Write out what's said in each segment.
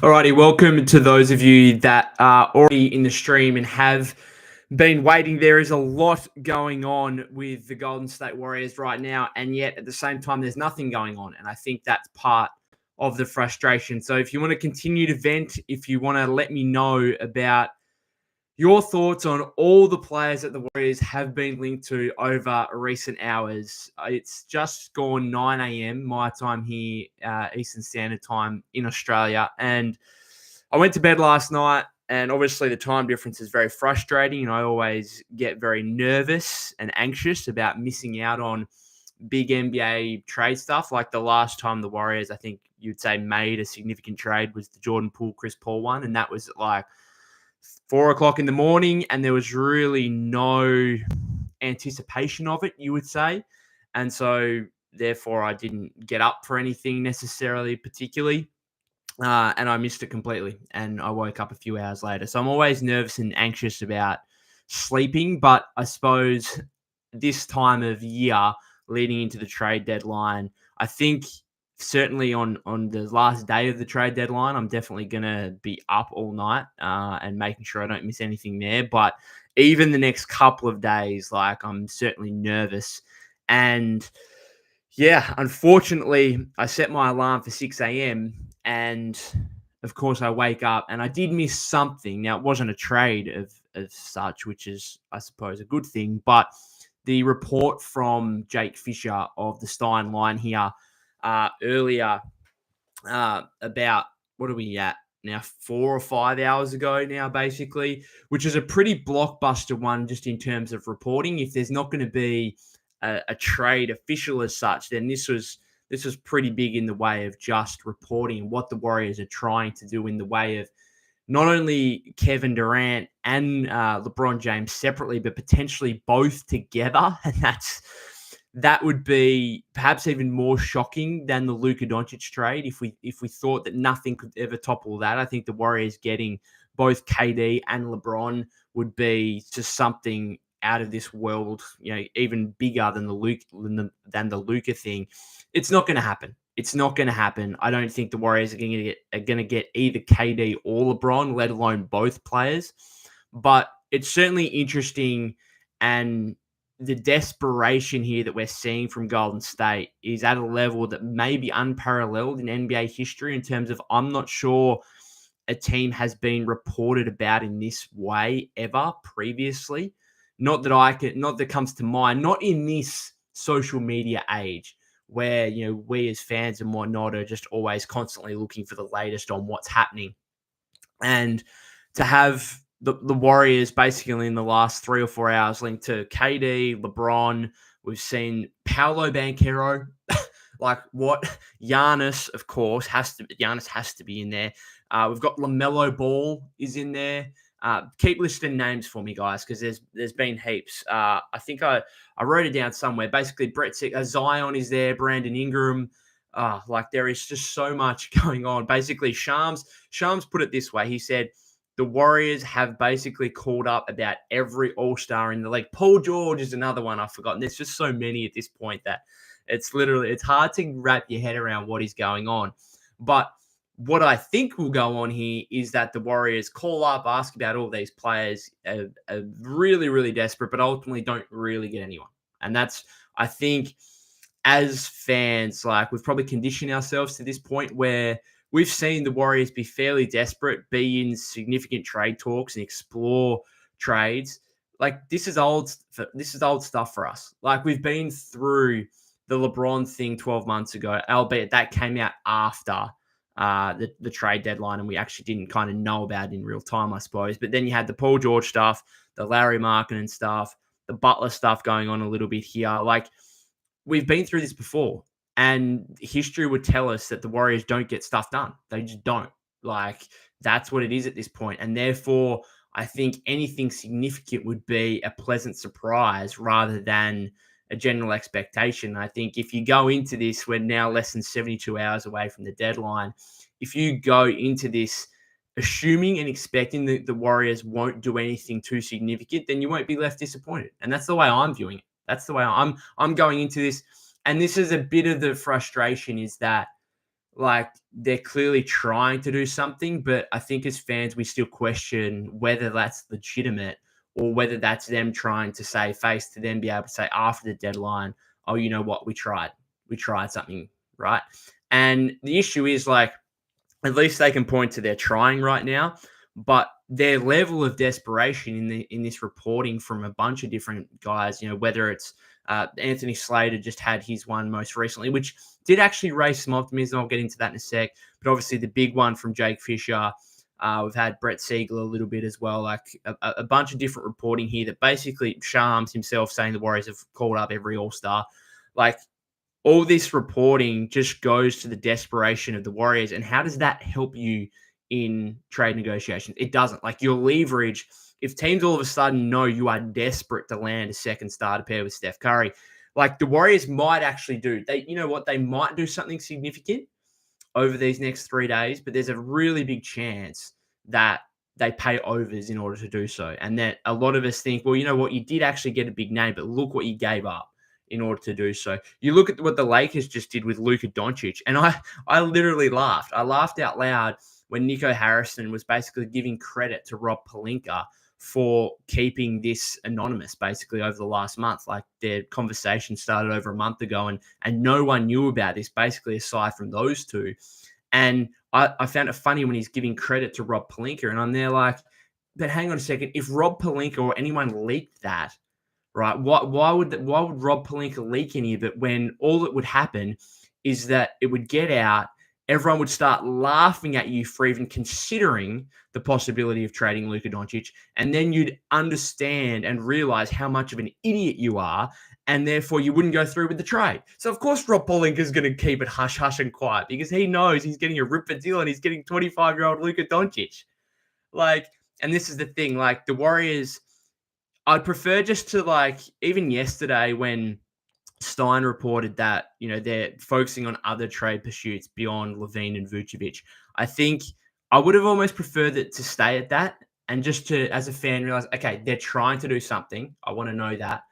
Alrighty, welcome to those of you that are already in the stream and have been waiting. There is a lot going on with the Golden State Warriors right now, and yet at the same time, there's nothing going on. And I think that's part of the frustration. So if you want to continue to vent, if you want to let me know about your thoughts on all the players that the Warriors have been linked to over recent hours. It's just gone 9 a.m. my time here, Eastern Standard Time in Australia. And I went to bed last night, and obviously the time difference is very frustrating. And I always get very nervous and anxious about missing out on big NBA trade stuff. Like the last time the Warriors, I think you'd say, made a significant trade was the Jordan Poole, Chris Paul one. And that was at like 4 o'clock in the morning, and there was really no anticipation of it, you would say. And so therefore I didn't get up for anything necessarily particularly. And I missed it completely. And I woke up a few hours later. So I'm always nervous and anxious about sleeping. But I suppose this time of year leading into the trade deadline, I think certainly on the last day of the trade deadline, I'm definitely going to be up all night and making sure I don't miss anything there. But even the next couple of days, like I'm certainly nervous. And yeah, unfortunately, I set my alarm for 6 a.m. and of course I wake up and I did miss something. Now, it wasn't a trade of such, which is, I suppose, a good thing. But the report from Jake Fisher of the Stein Line here earlier about, what are we at now, 4 or 5 hours ago now, basically, which is a pretty blockbuster one just in terms of reporting. If there's not going to be a trade official as such, then this was pretty big in the way of just reporting what the Warriors are trying to do in the way of not only Kevin Durant and LeBron James separately, but potentially both together. And that would be perhaps even more shocking than the Luka Doncic trade. If we thought that nothing could ever topple that, I think the Warriors getting both KD and LeBron would be just something out of this world, even bigger than the Luka thing. It's not going to happen. It's not going to happen. I don't think the Warriors are going to get either KD or LeBron, let alone both players. But it's certainly interesting, and the desperation here that we're seeing from Golden State is at a level that may be unparalleled in NBA history in terms of, I'm not sure a team has been reported about in this way ever previously. Not that comes to mind, not in this social media age where, we as fans and whatnot are just always constantly looking for the latest on what's happening. And to have the Warriors basically in the last 3 or 4 hours linked to KD, LeBron, we've seen Paolo Banchero, like what? Giannis, of course, has to be in there. We've got LaMelo Ball is in there. Keep listing names for me, guys, because there's been heaps. I think I wrote it down somewhere. Basically, Zion is there, Brandon Ingram. There is just so much going on. Basically, Shams put it this way. He said, the Warriors have basically called up about every all-star in the league. Paul George is another one I've forgotten. There's just so many at this point that it's hard to wrap your head around what is going on. But what I think will go on here is that the Warriors call up, ask about all these players, are really, really desperate, but ultimately don't really get anyone. And that's, I think, as fans, we've probably conditioned ourselves to this point where we've seen the Warriors be fairly desperate, be in significant trade talks and explore trades. This is old stuff for us. We've been through the LeBron thing 12 months ago, albeit that came out after the trade deadline, and we actually didn't kind of know about it in real time, I suppose. But then you had the Paul George stuff, the Larry Markkinen stuff, the Butler stuff going on a little bit here. We've been through this before, and history would tell us that the Warriors don't get stuff done. They just don't. That's what it is at this point. And therefore, I think anything significant would be a pleasant surprise rather than a general expectation. I think if you go into this, we're now less than 72 hours away from the deadline. If you go into this assuming and expecting that the Warriors won't do anything too significant, then you won't be left disappointed. And that's the way I'm viewing it. That's the way I'm going into this. And this is a bit of the frustration, is that like they're clearly trying to do something, but I think as fans, we still question whether that's legitimate or whether that's them trying to save face to then be able to say after the deadline, oh, you know what, we tried something, right? And the issue is like, at least they can point to they're trying right now, but their level of desperation in this reporting from a bunch of different guys, whether it's Anthony Slater just had his one most recently, which did actually raise some optimism. I'll get into that in a sec. But obviously the big one from Jake Fisher. We've had Brett Siegel a little bit as well, like a bunch of different reporting here that basically Shams himself saying the Warriors have called up every All-Star. Like, all this reporting just goes to the desperation of the Warriors. And how does that help you in trade negotiations? It doesn't. Like, your leverage, if teams all of a sudden know you are desperate to land a second starter pair with Steph Curry, like the Warriors might actually do. You know what? They might do something significant over these next 3 days, but there's a really big chance that they pay overs in order to do so. And that a lot of us think, well, you know what? You did actually get a big name, but look what you gave up in order to do so. You look at what the Lakers just did with Luka Doncic, and I literally laughed. I laughed out loud when Nico Harrison was basically giving credit to Rob Pelinka for keeping this anonymous basically over the last month. Like, their conversation started over a month ago, and no one knew about this basically aside from those two. And I found it funny when he's giving credit to Rob Pelinka, and I'm there like, but hang on a second. If Rob Pelinka or anyone leaked that, right? Why would Rob Pelinka leak any of it when all that would happen is that it would get out, everyone would start laughing at you for even considering the possibility of trading Luka Doncic, and then you'd understand and realize how much of an idiot you are, and therefore you wouldn't go through with the trade. So of course Rob Pelinka is going to keep it hush hush and quiet because he knows he's getting a ripper deal and he's getting 25-year-old Luka Doncic. Like, and this is the thing, like the Warriors, I'd prefer just to, like, even yesterday when Stein reported that, they're focusing on other trade pursuits beyond LaVine and Vucevic. I think I would have almost preferred it to stay at that and just to, as a fan, realize, okay, they're trying to do something. I want to know that.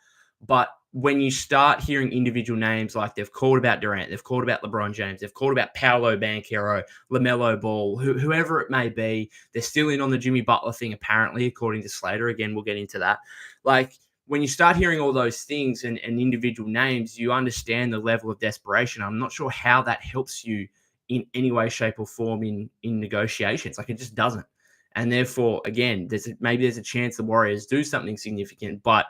But when you start hearing individual names, like they've called about Durant, they've called about LeBron James, they've called about Paolo Banchero, LaMelo Ball, whoever it may be, they're still in on the Jimmy Butler thing, apparently, according to Slater. Again, we'll get into that. Like, when you start hearing all those things and individual names, you understand the level of desperation. I'm not sure how that helps you in any way, shape, or form in negotiations. Like, it just doesn't. And therefore, again, maybe there's a chance the Warriors do something significant, but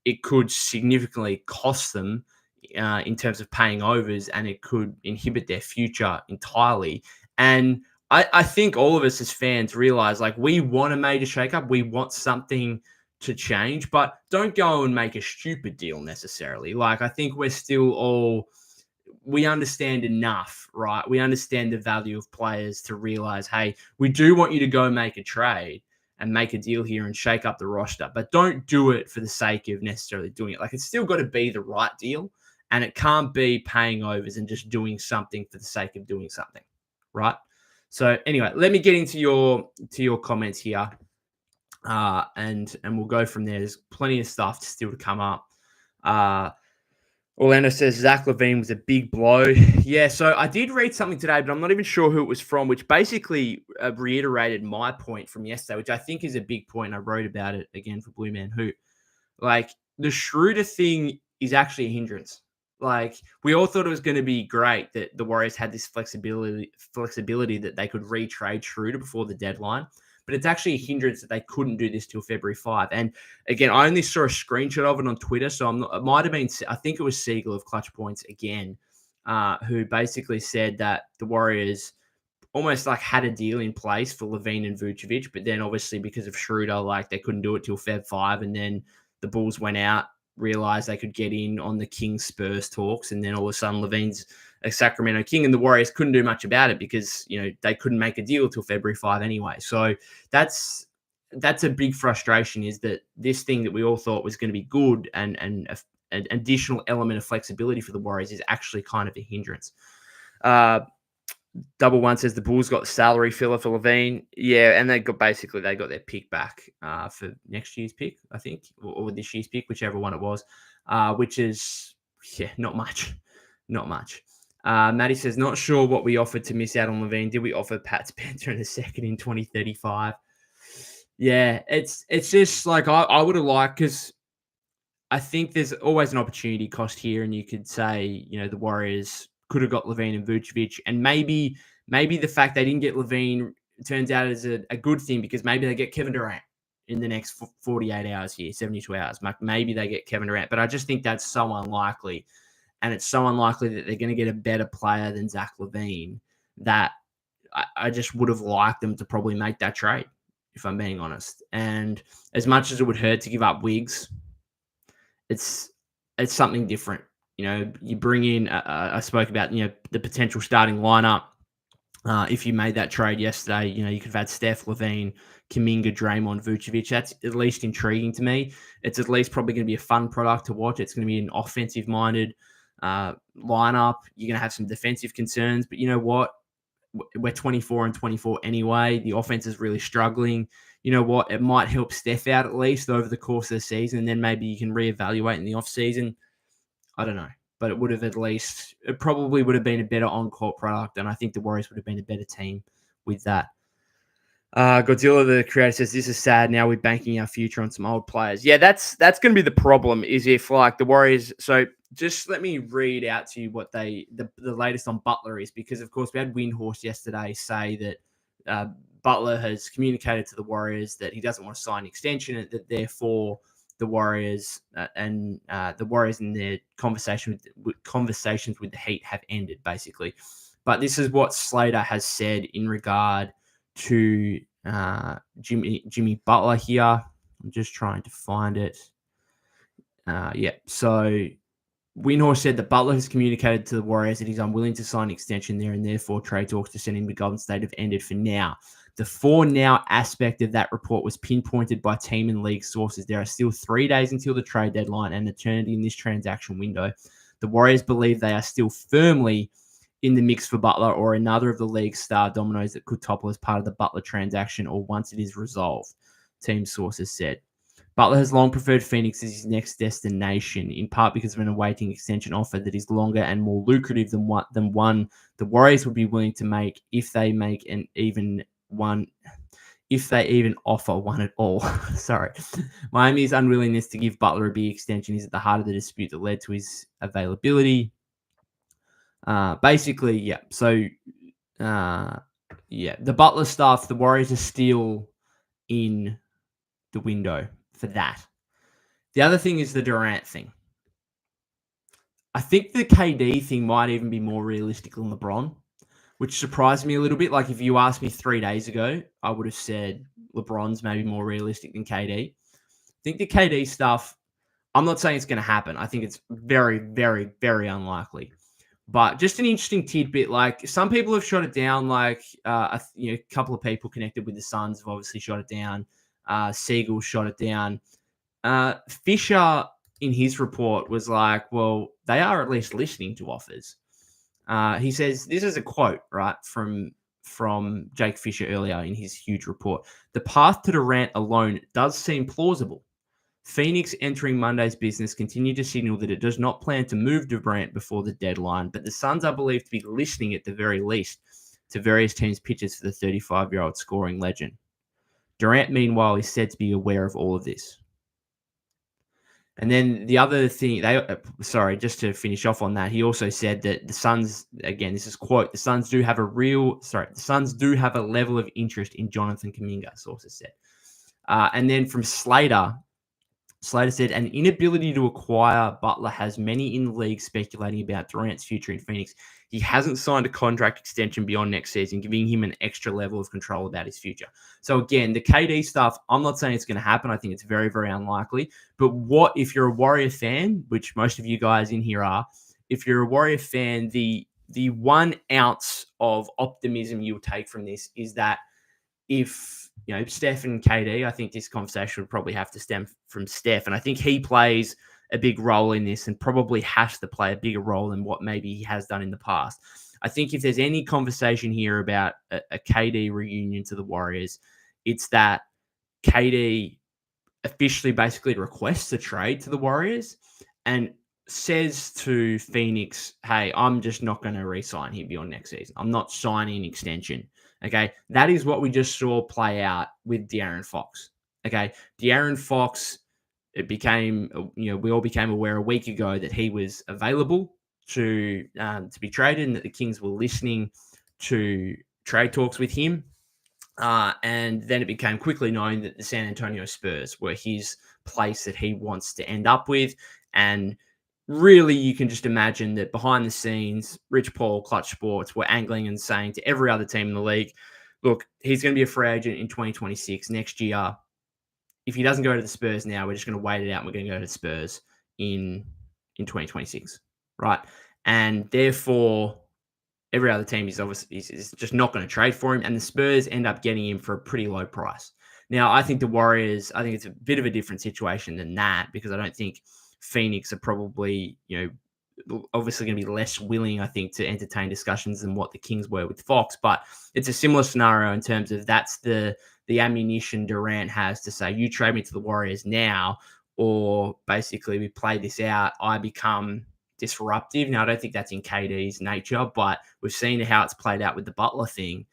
it could significantly cost them in terms of paying overs, and it could inhibit their future entirely. And I think all of us as fans realize, like, we want a major shakeup. We want something to change, but don't go and make a stupid deal necessarily. Like, I think we're still all, we understand enough, right? We understand the value of players to realize, hey, we do want you to go make a trade and make a deal here and shake up the roster, but don't do it for the sake of necessarily doing it. Like, it's still got to be the right deal, and it can't be paying overs and just doing something for the sake of doing something, right? So anyway, let me get into your comments here. And we'll go from there. There's plenty of stuff still to come up. Orlando says Zach LaVine was a big blow. Yeah, so I did read something today, but I'm not even sure who it was from, which basically reiterated my point from yesterday, which I think is a big point. I wrote about it again for Blue Man Hoop. Like, the Schroeder thing is actually a hindrance. Like, we all thought it was going to be great that the Warriors had this flexibility that they could retrade Schroeder before the deadline. But it's actually a hindrance that they couldn't do this till February 5. And again, I only saw a screenshot of it on Twitter, so it might have been, I think it was Siegel of Clutch Points again, who basically said that the Warriors almost like had a deal in place for LaVine and Vucevic, but then obviously because of Schroeder, like they couldn't do it till Feb 5, and then the Bulls went out, realized they could get in on the Kings Spurs talks, and then all of a sudden LaVine's a Sacramento King, and the Warriors couldn't do much about it because they couldn't make a deal till February 5 anyway. So that's a big frustration, is that this thing that we all thought was going to be good and an additional element of flexibility for the Warriors is actually kind of a hindrance. Double One says the Bulls got the salary filler for LaVine. Yeah, and they got their pick back for next year's pick, I think, or this year's pick, whichever one it was, which is not much. Maddie says, not sure what we offered to miss out on LaVine. Did we offer Pat Spencer in a second in 2035? Yeah, it's just like I would have liked, because I think there's always an opportunity cost here, and you could say, the Warriors could have got LaVine and Vucevic, and maybe the fact they didn't get LaVine turns out as a good thing, because maybe they get Kevin Durant in the next 48 hours here, 72 hours. Maybe they get Kevin Durant, but I just think that's so unlikely, and it's so unlikely that they're going to get a better player than Zach LaVine, that I just would have liked them to probably make that trade, if I'm being honest. And as much as it would hurt to give up Wiggs, it's something different. You bring in, I spoke about, the potential starting lineup. If you made that trade yesterday, you could have had Steph, LaVine, Kuminga, Draymond, Vucevic. That's at least intriguing to me. It's at least probably going to be a fun product to watch. It's going to be an offensive-minded lineup. You're going to have some defensive concerns, but you know what? We're 24-24 anyway. The offense is really struggling. You know what? It might help Steph out at least over the course of the season, and then maybe you can reevaluate in the offseason. I don't know. But it probably would have been a better on-court product, and I think the Warriors would have been a better team with that. Godzilla, the creator, says, this is sad. Now we're banking our future on some old players. Yeah, that's going to be the problem, is if, like, the Warriors... So just let me read out to you what the latest on Butler is, because, of course, we had Windhorse yesterday say that Butler has communicated to the Warriors that he doesn't want to sign an extension, and that therefore the Warriors and the Warriors in their conversations with the Heat have ended, basically. But this is what Slater has said in regard to Jimmy Butler here. I'm just trying to find it. So Windhorse said that Butler has communicated to the Warriors that he's unwilling to sign an extension there, and therefore trade talks to send him to Golden State have ended for now. The for now aspect of that report was pinpointed by team and league sources. There are still 3 days until the trade deadline and eternity in this transaction window. The Warriors believe they are still firmly in the mix for Butler or another of the league's star dominoes that could topple as part of the Butler transaction or once it is resolved, team sources said. Butler has long preferred Phoenix as his next destination, in part because of an awaiting extension offer that is longer and more lucrative than one the Warriors would be willing to make if they even offer one at all. Sorry. Miami's unwillingness to give Butler a big extension is at the heart of the dispute that led to his availability. Basically, yeah. So, the Butler stuff, the Warriors are still in the window for that. The other thing is the Durant thing. I think the KD thing might even be more realistic than LeBron, which surprised me a little bit. Like, if you asked me 3 days ago, I would have said LeBron's maybe more realistic than KD. I think the KD stuff, I'm not saying it's going to happen. I think it's very, very, very unlikely. But just an interesting tidbit, like, some people have shot it down, like, a couple of people connected with the Suns have obviously shot it down. Siegel shot it down. Fisher, in his report, was like, well, they are at least listening to offers. He says, this is a quote, right, from Jake Fisher earlier in his huge report. The path to Durant alone does seem plausible. Phoenix entering Monday's business continued to signal that it does not plan to move Durant before the deadline, but the Suns are believed to be listening at the very least to various teams' pitches for the 35-year-old scoring legend. Durant, meanwhile, is said to be aware of all of this. And then the other thing, just to finish off on that, he also said that the Suns, again, this is quote, the Suns do have a level of interest in Jonathan Kuminga, sources said. And then from Slater said, an inability to acquire Butler has many in the league speculating about Durant's future in Phoenix. He hasn't signed a contract extension beyond next season, giving him an extra level of control about his future. So again, the KD stuff, I'm not saying it's going to happen. I think it's very, very unlikely. But what if you're a Warrior fan, which most of you guys in here are, if you're a Warrior fan, the 1 ounce of optimism you'll take from this is that if Steph and KD, I think this conversation would probably have to stem from Steph. And I think he plays a big role in this and probably has to play a bigger role than what maybe he has done in the past. I think if there's any conversation here about a KD reunion to the Warriors, it's that KD officially basically requests a trade to the Warriors. And says to Phoenix, hey, I'm just not going to re-sign him beyond next season. I'm not signing an extension. Okay. That is what we just saw play out with De'Aaron Fox. Okay. De'Aaron Fox, it became, we all became aware a week ago that he was available to be traded and that the Kings were listening to trade talks with him. And then it became quickly known that the San Antonio Spurs were his place that he wants to end up with. And really, you can just imagine that behind the scenes, Rich Paul, Clutch Sports were angling and saying to every other team in the league, look, he's going to be a free agent in 2026 next year. If he doesn't go to the Spurs now, we're just going to wait it out and we're going to go to the Spurs in 2026, right? And therefore, every other team is obviously is just not going to trade for him, and the Spurs end up getting him for a pretty low price. Now, I think the Warriors, I think it's a bit of a different situation than that, because I don't think Phoenix are probably, obviously going to be less willing, I think, to entertain discussions than what the Kings were with Fox. But it's a similar scenario in terms of that's the ammunition Durant has to say, you trade me to the Warriors now, or basically we play this out, I become disruptive. Now, I don't think that's in KD's nature, but we've seen how it's played out with the Butler thing.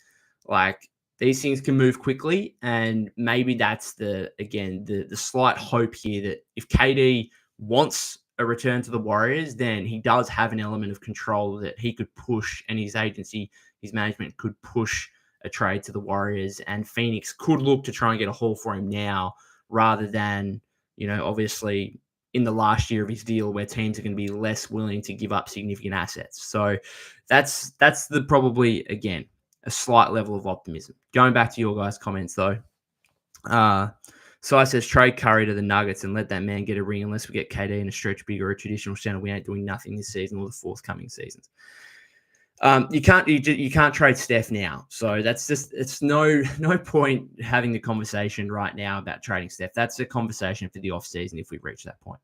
Like, these things can move quickly, and maybe that's the slight hope here that if KD wants a return to the Warriors, then he does have an element of control that he could push, and his agency, his management could push a trade to the Warriors, and Phoenix could look to try and get a haul for him now rather than, obviously in the last year of his deal where teams are going to be less willing to give up significant assets. So that's the probably, again, a slight level of optimism. Going back to your guys' comments, though. Sai says, trade Curry to the Nuggets and let that man get a ring. Unless we get KD in a stretch big or a traditional center, we ain't doing nothing this season or the forthcoming seasons. You can't trade Steph now. So that's just, it's no point having the conversation right now about trading Steph. That's a conversation for the offseason if we reach that point.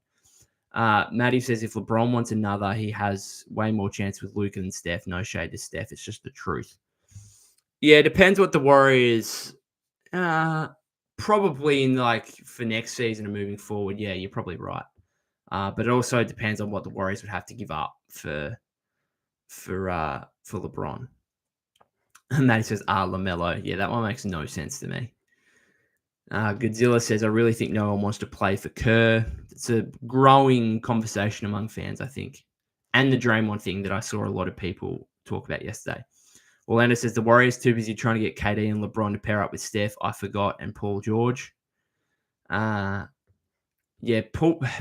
Maddie says, if LeBron wants another, he has way more chance with Luka than Steph. No shade to Steph. It's just the truth. Yeah, it depends what the Warriors, probably in for next season and moving forward. Yeah, you're probably right. But it also depends on what the Warriors would have to give up for LeBron. And Maddie says, LaMelo. Yeah, that one makes no sense to me. Godzilla says, I really think no one wants to play for Kerr. It's a growing conversation among fans, I think. And the Draymond thing that I saw a lot of people talk about yesterday. Orlando says, the Warriors too busy trying to get KD and LeBron to pair up with Steph. I forgot. And Paul George. Yeah,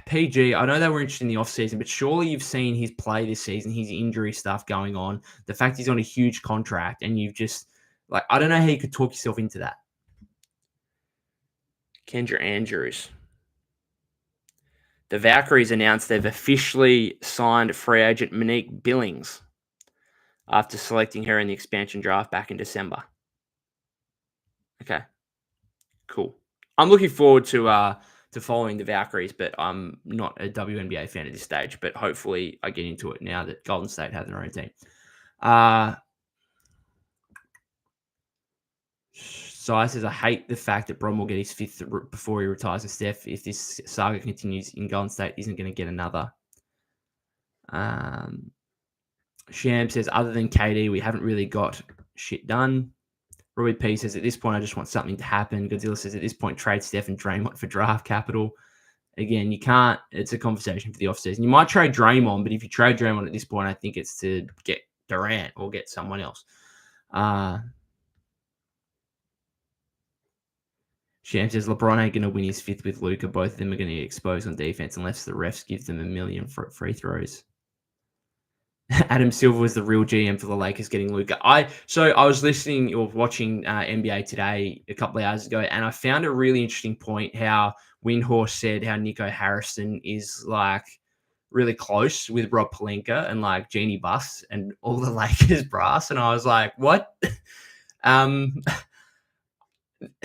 PG, I know they were interested in the offseason, but surely you've seen his play this season, his injury stuff going on, the fact he's on a huge contract, and you've just, I don't know how you could talk yourself into that. Kendra Andrews. The Valkyries announced they've officially signed free agent Monique Billings after selecting her in the expansion draft back in December. Okay, cool. I'm looking forward to following the Valkyries, but I'm not a WNBA fan at this stage. But hopefully I get into it now that Golden State has their own team. So I says, I hate the fact that Bron will get his fifth before he retires with Steph. If this saga continues in Golden State, isn't going to get another. Sham says, other than KD, we haven't really got shit done. Roy P says, at this point, I just want something to happen. Godzilla says, at this point, trade Steph and Draymond for draft capital. Again, you can't. It's a conversation for the offseason. You might trade Draymond, but if you trade Draymond at this point, I think it's to get Durant or get someone else. Sham says, LeBron ain't going to win his fifth with Luka. Both of them are going to get exposed on defense unless the refs give them 1 million for free throws. Adam Silver was the real GM for the Lakers getting Luka. I was listening or watching NBA Today a couple of hours ago, and I found a really interesting point how Windhorst said how Nico Harrison is really close with Rob Pelinka and Jeannie Buss and all the Lakers brass. And I was like, what?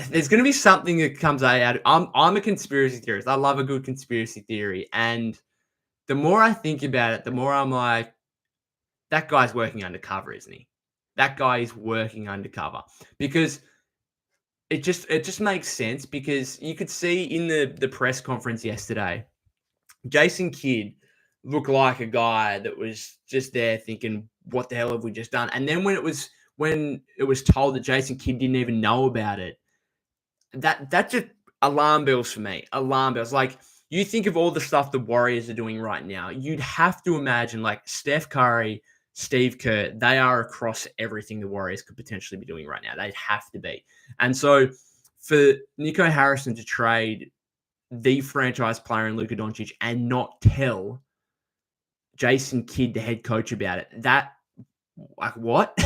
There's going to be something that comes out. I'm a conspiracy theorist. I love a good conspiracy theory. And the more I think about it, the more I'm like, that guy's working undercover, isn't he? That guy is working undercover because it just makes sense, because you could see in the press conference yesterday, Jason Kidd look like a guy that was just there thinking, what the hell have we just done? And then when it was told that Jason Kidd didn't even know about it, that just alarm bells for me. Alarm bells. Like, you think of all the stuff the Warriors are doing right now, you'd have to imagine like Steph Curry, Steve Kerr, they are across everything the Warriors could potentially be doing right now. They'd have to be. And so for Nico Harrison to trade the franchise player in Luka Doncic and not tell Jason Kidd, the head coach, about it, that, like, what?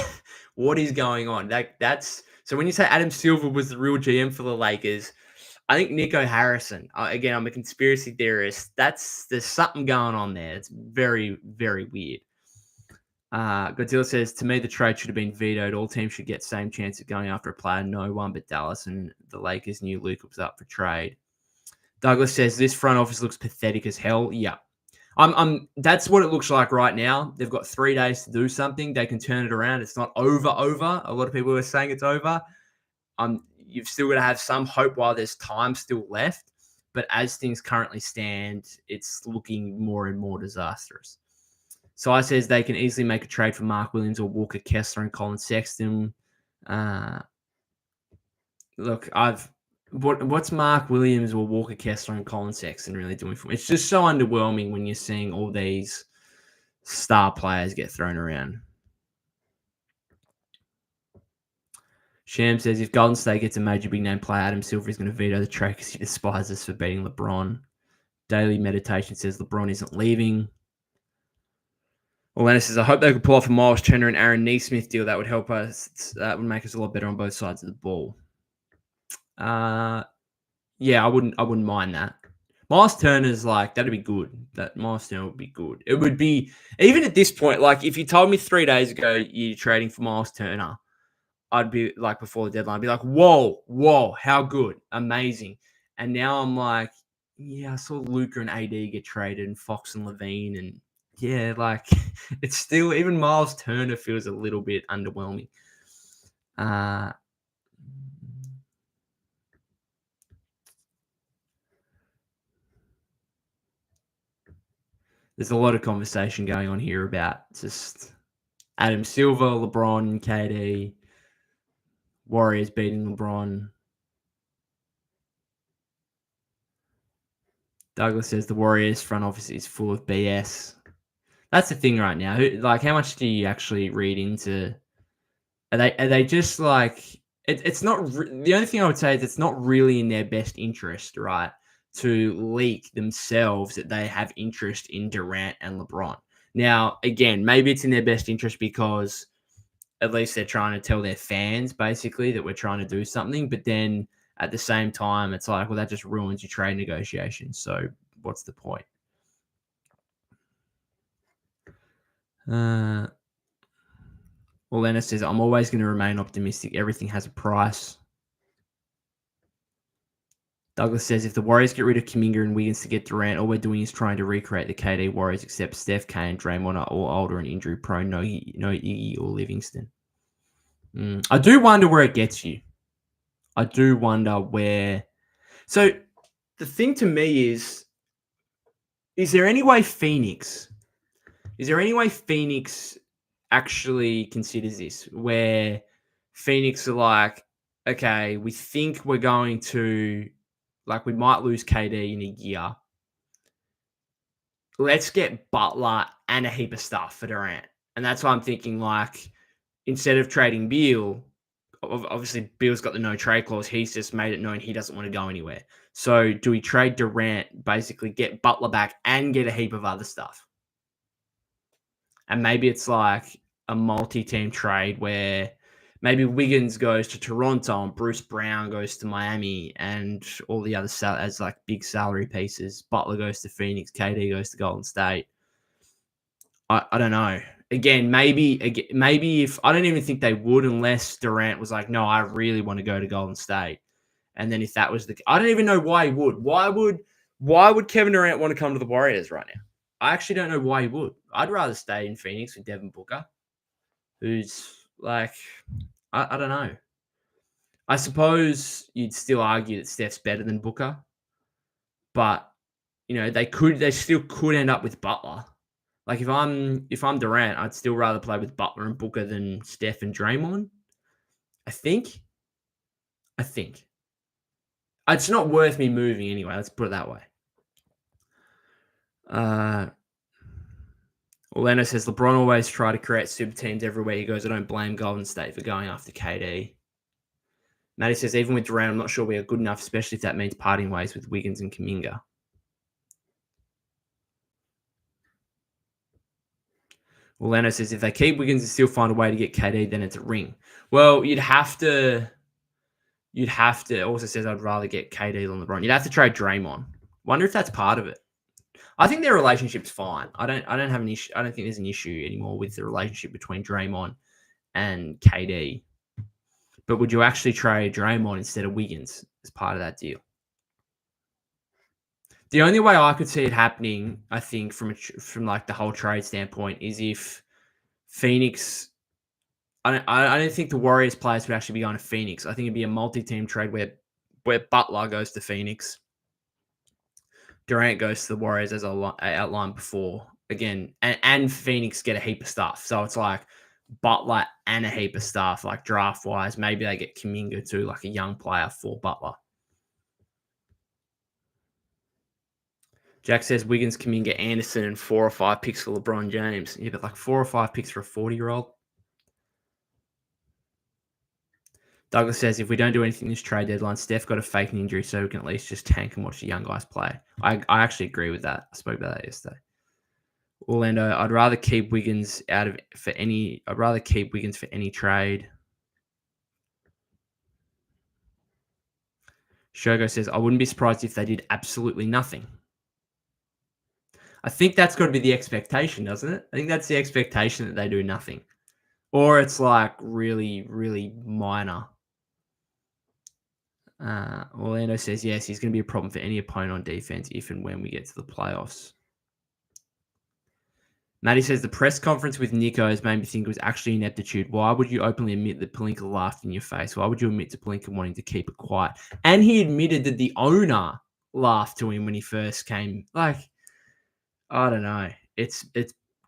What is going on? That's so when you say Adam Silver was the real GM for the Lakers, I think Nico Harrison, again, I'm a conspiracy theorist. There's something going on there. It's very, very weird. Godzilla says, to me, the trade should have been vetoed. All teams should get same chance of going after a player. No one but Dallas, and the Lakers knew Luka was up for trade. Douglas says, this front office looks pathetic as hell. Yeah. That's what it looks like right now. They've got 3 days to do something. They can turn it around. It's not over. A lot of people are saying it's over. You've still got to have some hope while there's time still left. But as things currently stand, it's looking more and more disastrous. So I says they can easily make a trade for Mark Williams or Walker Kessler and Colin Sexton. Look, what's Mark Williams or Walker Kessler and Colin Sexton really doing for me? It's just so underwhelming when you're seeing all these star players get thrown around. Sham says, if Golden State gets a major big name player, Adam Silver is going to veto the trade because he despises us for beating LeBron. Daily Meditation says LeBron isn't leaving. Elena says, I hope they could pull off a Miles Turner and Aaron Nesmith deal. That would help us. That would make us a lot better on both sides of the ball. Yeah, I wouldn't mind that. Miles Turner's like, that'd be good. That Miles Turner would be good. It would be, even at this point, like if you told me 3 days ago you're trading for Miles Turner, I'd be like, before the deadline, I'd be like, whoa, how good, amazing. And now I'm like, yeah, I saw Luka and AD get traded and Fox and LaVine, and yeah, like it's still, even Miles Turner feels a little bit underwhelming. There's a lot of conversation going on here about just Adam Silver, LeBron, KD, Warriors beating LeBron. Douglas says the Warriors front office is full of BS. That's the thing right now. Like, how much do you actually read into? Are they just like, it's not the only thing I would say is it's not really in their best interest, right, to leak themselves that they have interest in Durant and LeBron. Now, again, maybe it's in their best interest because at least they're trying to tell their fans basically that we're trying to do something. But then at the same time, it's like, well, that just ruins your trade negotiations. So what's the point? Well, Lenna says, I'm always going to remain optimistic. Everything has a price. Douglas says, if the Warriors get rid of Kuminga and Wiggins to get Durant, all we're doing is trying to recreate the KD Warriors, except Steph, Kane, Draymond are all older and injury prone. No Iggy or Livingston. I do wonder where it gets you. I do wonder where. So the thing to me is there any way Phoenix actually considers this, where Phoenix are like, okay, we think we're going to, like, we might lose KD in a year. Let's get Butler and a heap of stuff for Durant. And that's why I'm thinking, like, instead of trading Beal, obviously Beal's got the no trade clause. He's just made it known he doesn't want to go anywhere. So do we trade Durant, basically get Butler back and get a heap of other stuff? And maybe it's like a multi-team trade where maybe Wiggins goes to Toronto and Bruce Brown goes to Miami and all the other as like big salary pieces. Butler goes to Phoenix, KD goes to Golden State. I don't know. Again, maybe if I don't even think they would, unless Durant was like, no, I really want to go to Golden State. And then if that was I don't even know why he would. Why would Kevin Durant want to come to the Warriors right now? I actually don't know why he would. I'd rather stay in Phoenix with Devin Booker, who's like, I don't know. I suppose you'd still argue that Steph's better than Booker, but they still could end up with Butler. Like if I'm Durant, I'd still rather play with Butler and Booker than Steph and Draymond. I think. It's not worth me moving anyway. Let's put it that way. Orlando says LeBron always try to create super teams everywhere he goes. I don't blame Golden State for going after KD. Matty says even with Durant, I'm not sure we are good enough, especially if that means parting ways with Wiggins and Kuminga. Orlando says if they keep Wiggins and still find a way to get KD, then it's a ring. Well, you'd have to. Also says I'd rather get KD than LeBron. You'd have to trade Draymond. Wonder if that's part of it. I think their relationship's fine. I don't have an issue. I don't think there's an issue anymore with the relationship between Draymond and KD. But would you actually trade Draymond instead of Wiggins as part of that deal? The only way I could see it happening, I think, from like the whole trade standpoint, is if Phoenix. I don't think the Warriors players would actually be going to Phoenix. I think it'd be a multi-team trade where Butler goes to Phoenix, Durant goes to the Warriors, as I outlined before. Again, and Phoenix get a heap of stuff. So it's like Butler and a heap of stuff, like draft-wise. Maybe they get Kuminga too, like a young player for Butler. Jack says Wiggins, Kuminga, Anderson, and 4 or 5 picks for LeBron James. Yeah, but like 4 or 5 picks for a 40-year-old. Douglas says, if we don't do anything this trade deadline, Steph got a fake injury, so we can at least just tank and watch the young guys play. I actually agree with that. I spoke about that yesterday. Orlando, I'd rather keep Wiggins for any trade. Shogo says, I wouldn't be surprised if they did absolutely nothing. I think that's got to be the expectation, doesn't it? I think that's the expectation that they do nothing. Or it's like really, really minor. Orlando says, yes, he's going to be a problem for any opponent on defense if and when we get to the playoffs. Matty says, the press conference with Nico has made me think it was actually ineptitude. Why would you openly admit that Pelinka laughed in your face? Why would you admit to Pelinka wanting to keep it quiet? And he admitted that the owner laughed to him when he first came. Like, I don't know. It's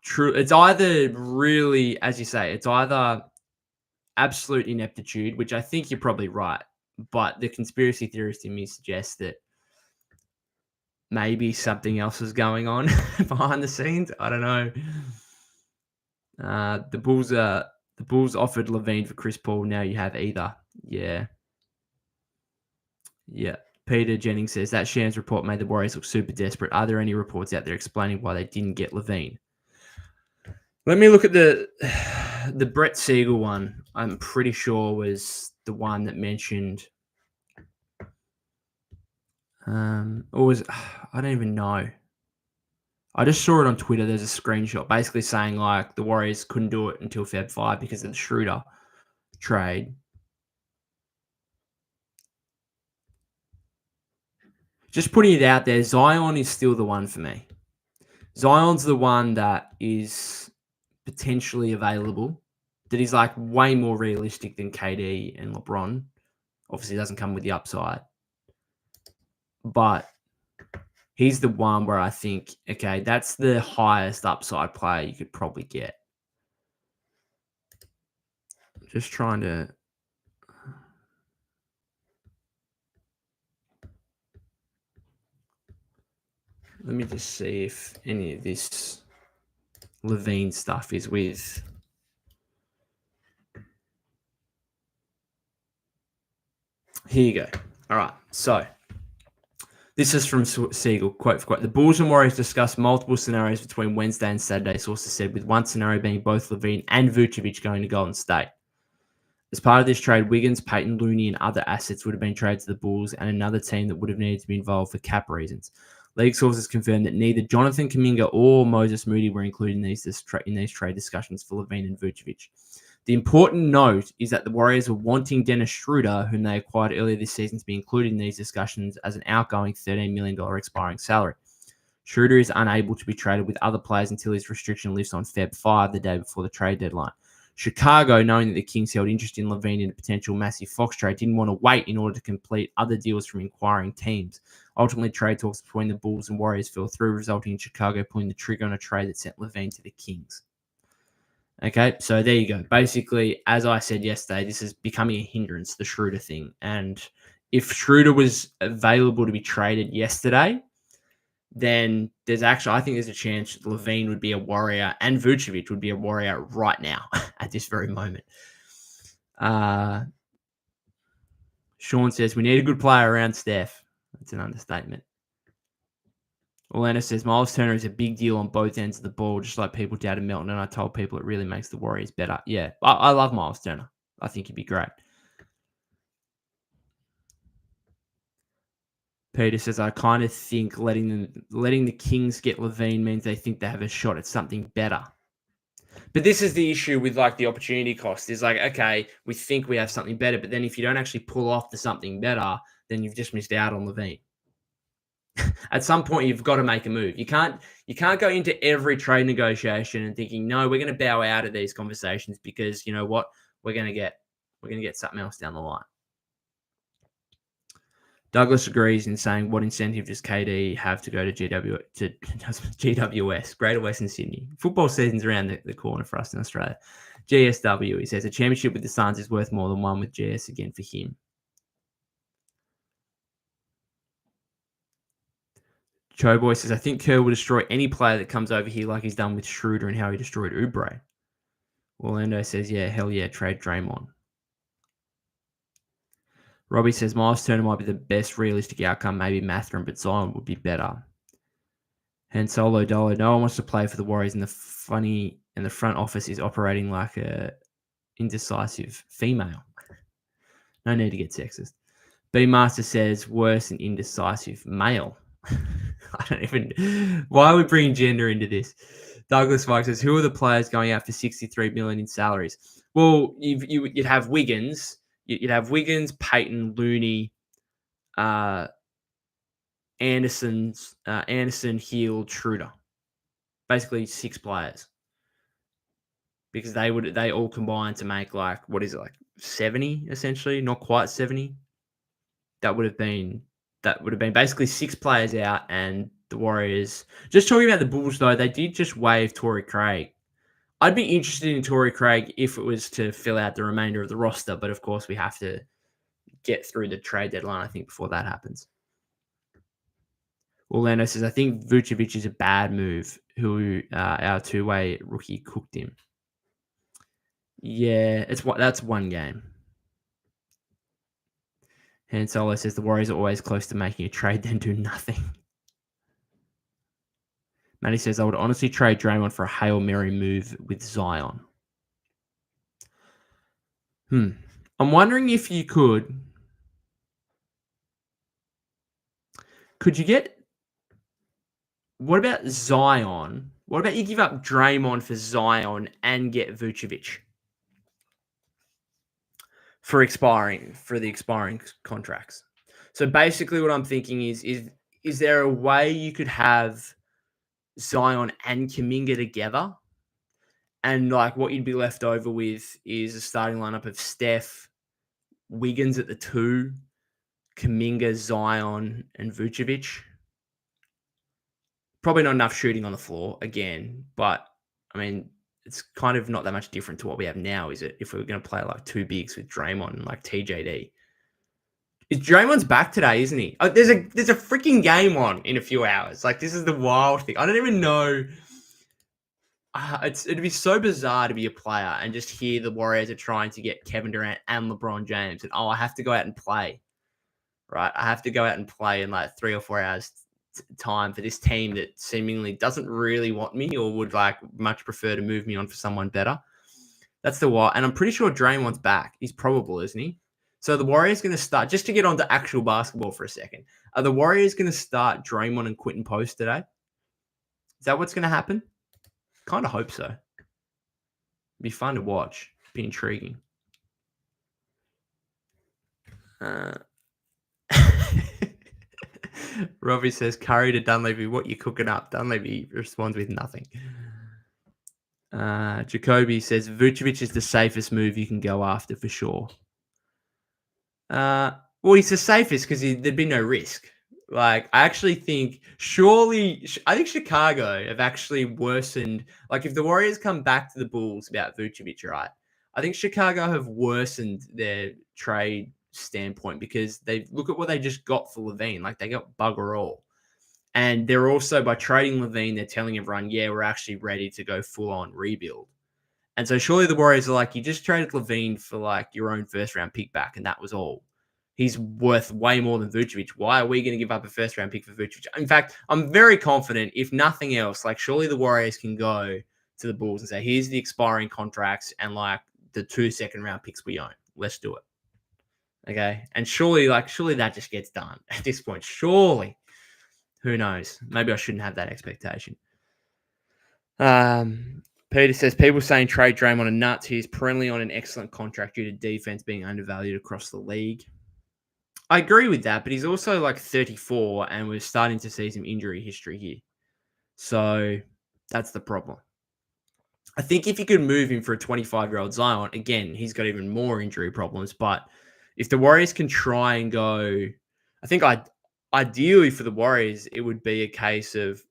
true. It's either really, as you say, it's either absolute ineptitude, which I think you're probably right. But the conspiracy theorist in me suggests that maybe something else is going on behind the scenes. I don't know. The Bulls offered LaVine for Chris Paul. Now you have either. Yeah. Peter Jennings says that Shams report made the Warriors look super desperate. Are there any reports out there explaining why they didn't get LaVine? Let me look at the Brett Siegel one. I'm pretty sure was the one that mentioned. Or was I don't even know. I just saw it on Twitter. There's a screenshot basically saying like the Warriors couldn't do it until Feb 5 because of the Schroeder trade. Just putting it out there, Zion is still the one for me. Zion's the one that is potentially available, that is like way more realistic than KD and LeBron. Obviously, doesn't come with the upside. But he's the one where I think, okay, that's the highest upside player you could probably get. Just trying to... Let me just see if any of this LaVine stuff is with... Here you go. All right, so... This is from Siegel, quote for quote. The Bulls and Warriors discussed multiple scenarios between Wednesday and Saturday, sources said, with one scenario being both LaVine and Vucevic going to Golden State. As part of this trade, Wiggins, Peyton, Looney, and other assets would have been traded to the Bulls and another team that would have needed to be involved for cap reasons. League sources confirmed that neither Jonathan Kuminga or Moses Moody were included in these trade discussions for LaVine and Vucevic. The important note is that the Warriors are wanting Dennis Schroeder, whom they acquired earlier this season, to be included in these discussions as an outgoing $13 million expiring salary. Schroeder is unable to be traded with other players until his restriction lifts on Feb 5, the day before the trade deadline. Chicago, knowing that the Kings held interest in LaVine in a potential massive Fox trade, didn't want to wait in order to complete other deals from inquiring teams. Ultimately, trade talks between the Bulls and Warriors fell through, resulting in Chicago pulling the trigger on a trade that sent LaVine to the Kings. Okay, so there you go. Basically, as I said yesterday, this is becoming a hindrance, the Schroeder thing. And if Schroeder was available to be traded yesterday, then I think there's a chance LaVine would be a Warrior and Vucevic would be a Warrior right now at this very moment. Sean says, we need a good player around Steph. That's an understatement. Orlando says, Miles Turner is a big deal on both ends of the ball, just like people doubted Melton, and I told people it really makes the Warriors better. Yeah, I love Miles Turner. I think he'd be great. Peter says, I kind of think letting the Kings get LaVine means they think they have a shot at something better. But this is the issue with like the opportunity cost is like, okay, we think we have something better, but then if you don't actually pull off the something better, then you've just missed out on LaVine. At some point, you've got to make a move. You can't go into every trade negotiation and thinking, no, we're going to bow out of these conversations because you know what, we're going to get something else down the line. Douglas agrees in saying, what incentive does KD have to go to GWS, Greater Western Sydney? Football season's around the corner for us in Australia. GSW, he says, a championship with the Suns is worth more than one with GS again for him. Choboy says, I think Kerr will destroy any player that comes over here like he's done with Schroeder and how he destroyed Oubre. Orlando says, yeah, hell yeah, trade Draymond. Robbie says, Miles Turner might be the best realistic outcome. Maybe Mathurin, but Zion would be better. And Solo Dolo, no one wants to play for the Warriors, and the front office is operating like a indecisive female. No need to get sexist. B Master says, worse than indecisive male. I don't even. Why are we bringing gender into this? Douglas Mike says, who are the players going out for $63 million in salaries? Well, you'd have Wiggins. You'd have Wiggins, Peyton, Looney, Anderson, Hield, Schroeder. Basically 6 players. Because they all combine to make like, what is it, like 70 essentially? Not quite 70. That would have been basically 6 players out, and the Warriors. Just talking about the Bulls though, they did just waive Torrey Craig. I'd be interested in Torrey Craig if it was to fill out the remainder of the roster, but of course we have to get through the trade deadline, I think, before that happens. Orlando says, I think Vucevic is a bad move. Who our two-way rookie cooked him. Yeah, that's one game. Han Solo says the Warriors are always close to making a trade, then do nothing. Matty says, I would honestly trade Draymond for a Hail Mary move with Zion. I'm wondering if you could you get, what about Zion? What about you give up Draymond for Zion and get Vucevic for the expiring contracts? So basically what I'm thinking is there a way you could have Zion and Kuminga together, and like what you'd be left over with is a starting lineup of Steph, Wiggins at the 2, Kuminga, Zion, and Vucevic. Probably not enough shooting on the floor again, but I mean, it's kind of not that much different to what we have now, is it? If we were going to play like 2 bigs with Draymond and like TJD. Draymond's back today, isn't he? Oh, there's a freaking game on in a few hours. Like, this is the wild thing. I don't even know. It'd be so bizarre to be a player and just hear the Warriors are trying to get Kevin Durant and LeBron James, and I have to go out and play. Right, I have to go out and play in like 3 or 4 hours time for this team that seemingly doesn't really want me or would like much prefer to move me on for someone better. That's the why, and I'm pretty sure Draymond's back. He's probable, isn't he? So the Warriors going to start, just to get on to actual basketball for a second. Are the Warriors going to start Draymond and Quentin Post today? Is that what's going to happen? Kind of hope so. It'd be fun to watch. It'd be intriguing. Robbie says, Curry to Dunleavy, what you cooking up? Dunleavy responds with nothing. Jacoby says Vucevic is the safest move you can go after for sure. Well, he's the safest because there'd be no risk. Like, I actually think I think Chicago have actually worsened. Like, if the Warriors come back to the Bulls about Vucevic, right? I think Chicago have worsened their trade standpoint because they look at what they just got for LaVine. Like, they got bugger all. And they're also, by trading LaVine, they're telling everyone, yeah, we're actually ready to go full on rebuild. And so surely the Warriors are like, you just traded LaVine for like your own first round pick back, and that was all. He's worth way more than Vucevic. Why are we going to give up a first round pick for Vucevic? In fact, I'm very confident, if nothing else, like surely the Warriors can go to the Bulls and say, here's the expiring contracts and like the 2 second round picks we own. Let's do it. Okay. And surely that just gets done at this point. Surely. Who knows? Maybe I shouldn't have that expectation. Peter says, people saying trade Draymond are nuts. He's perennially on an excellent contract due to defense being undervalued across the league. I agree with that, but he's also like 34 and we're starting to see some injury history here. So that's the problem. I think if you could move him for a 25-year-old Zion, again, he's got even more injury problems. But if the Warriors can try and go, I think ideally for the Warriors, it would be a case of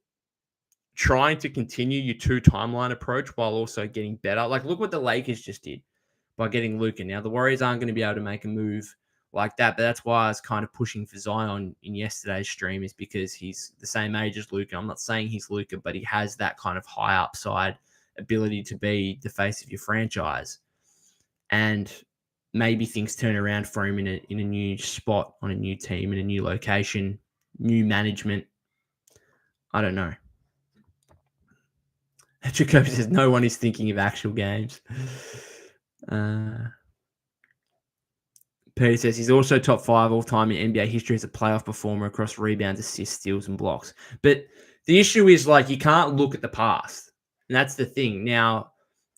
trying to continue your 2 timeline approach while also getting better. Like, look what the Lakers just did by getting Luka. Now, the Warriors aren't going to be able to make a move like that, but that's why I was kind of pushing for Zion in yesterday's stream, is because he's the same age as Luka. I'm not saying he's Luka, but he has that kind of high upside ability to be the face of your franchise. And maybe things turn around for him in a new spot, on a new team, in a new location, new management. I don't know. Jacob says no one is thinking of actual games. Peter says he's also top 5 all-time in NBA history as a playoff performer across rebounds, assists, steals, and blocks. But the issue is, like, you can't look at the past. And that's the thing. Now,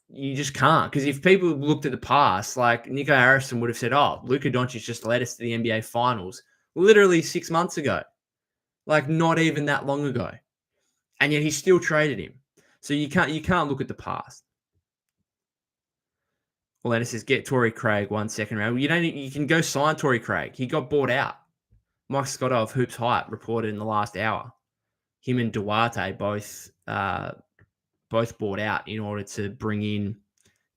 you just can't. Because if people looked at the past, like Nico Harrison would have said, oh, Luka Doncic just led us to the NBA Finals literally 6 months ago. Like, not even that long ago. And yet he still traded him. So you can't look at the past. Well, then it says, get Torrey Craig 1 second round. You can go sign Torrey Craig. He got bought out. Mike Scotto of Hoops Hype reported in the last hour. Him and Duarte both bought out in order to bring in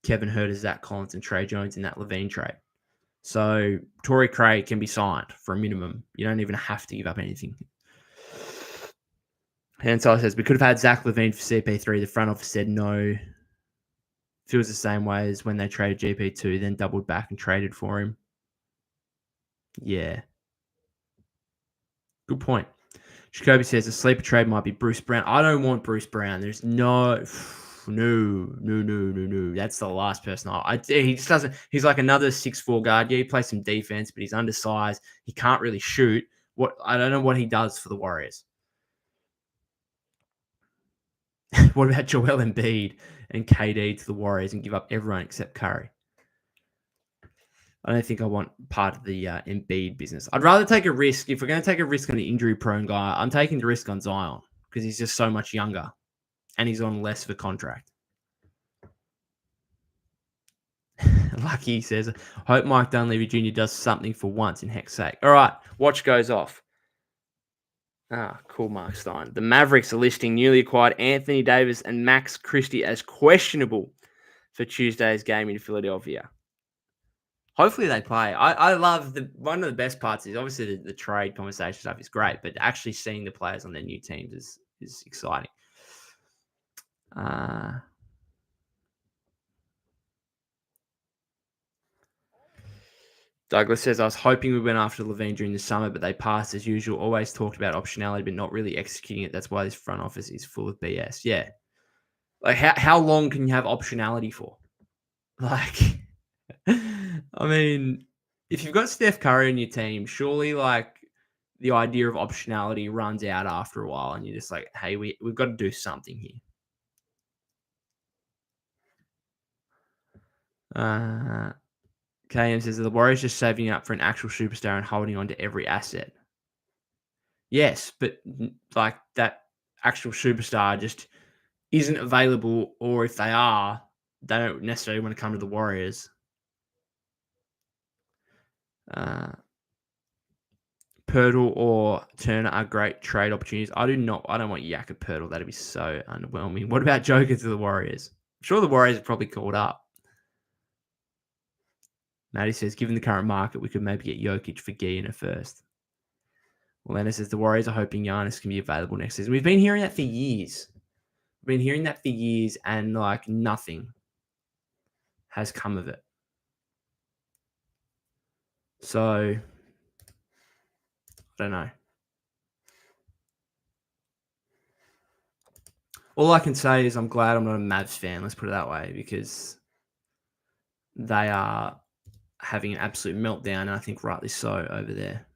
Kevin Huerter, Zach Collins, and Trey Jones in that LaVine trade. So Torrey Craig can be signed for a minimum. You don't even have to give up anything. Hansel says, we could have had Zach LaVine for CP3. The front office said no. Feels the same way as when they traded GP2, then doubled back and traded for him. Yeah. Good point. Jacoby says a sleeper trade might be Bruce Brown. I don't want Bruce Brown. There's no. That's the last person. He just doesn't. He's like another 6'4" guard. Yeah, he plays some defense, but he's undersized. He can't really shoot. I don't know what he does for the Warriors. What about Joel Embiid and KD to the Warriors and give up everyone except Curry? I don't think I want part of the Embiid business. I'd rather take a risk. If we're going to take a risk on an injury-prone guy, I'm taking the risk on Zion because he's just so much younger and he's on less of a contract. Lucky says, hope Mike Dunleavy Jr. does something for once in heck's sake. All right, watch goes off. Cool, Mark Stein. The Mavericks are listing newly acquired Anthony Davis and Max Christie as questionable for Tuesday's game in Philadelphia. Hopefully they play. I love one of the best parts is obviously the trade conversation stuff is great, but actually seeing the players on their new teams is exciting. Douglas says, I was hoping we went after LaVine during the summer, but they passed as usual. Always talked about optionality, but not really executing it. That's why this front office is full of BS. Yeah. Like, how long can you have optionality for? Like, I mean, if you've got Steph Curry on your team, surely, like, the idea of optionality runs out after a while, and you're just like, hey, we've got to do something here. KM says the Warriors just saving up for an actual superstar and holding on to every asset. Yes, but like that actual superstar just isn't available, or if they are, they don't necessarily want to come to the Warriors. Pirtle or Turner are great trade opportunities. I don't want Yak or Pirtle. That'd be so underwhelming. What about Joker to the Warriors? I'm sure the Warriors are probably called up. Matty says, given the current market, we could maybe get Jokic for Gee in a first. Lena says, the Warriors are hoping Giannis can be available next season. We've been hearing that for years. And like nothing has come of it. So, I don't know. All I can say is I'm glad I'm not a Mavs fan, let's put it that way, because they are having an absolute meltdown, and I think rightly so over there.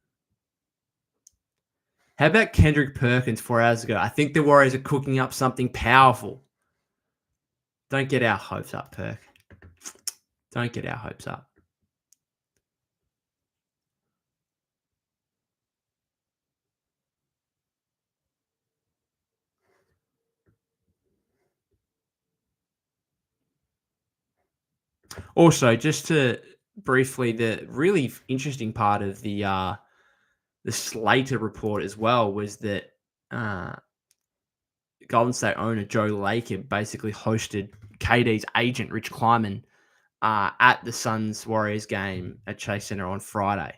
How about Kendrick Perkins 4 hours ago? I think the Warriors are cooking up something powerful. Don't get our hopes up, Perk. Don't get our hopes up. Also, just to briefly, the really interesting part of the Slater report as well was that Golden State owner Joe Lacob basically hosted KD's agent Rich Kleiman at the Suns Warriors game at Chase Center on Friday.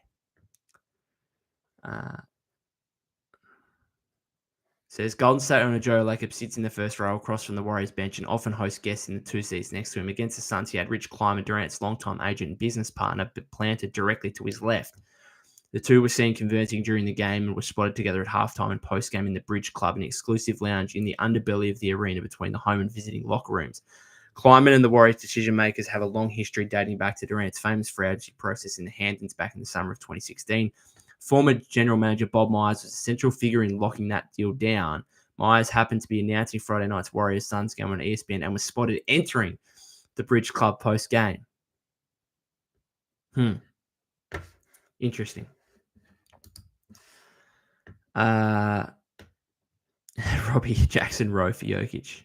Says Golden State owner Joe Lacob sits in the first row across from the Warriors bench and often hosts guests in the two seats next to him. Against the Suns, he had Rich Kleiman, Durant's longtime agent and business partner, but planted directly to his left. The two were seen conversing during the game and were spotted together at halftime and postgame in the Bridge Club, an exclusive lounge in the underbelly of the arena between the home and visiting locker rooms. Kleiman and the Warriors decision makers have a long history dating back to Durant's famous free agency process in the Hamptons back in the summer of 2016. Former general manager Bob Myers was a central figure in locking that deal down. Myers happened to be announcing Friday night's Warriors-Suns game on ESPN and was spotted entering the Bridge Club post-game. Interesting. Robbie Jackson Rowe for Jokic.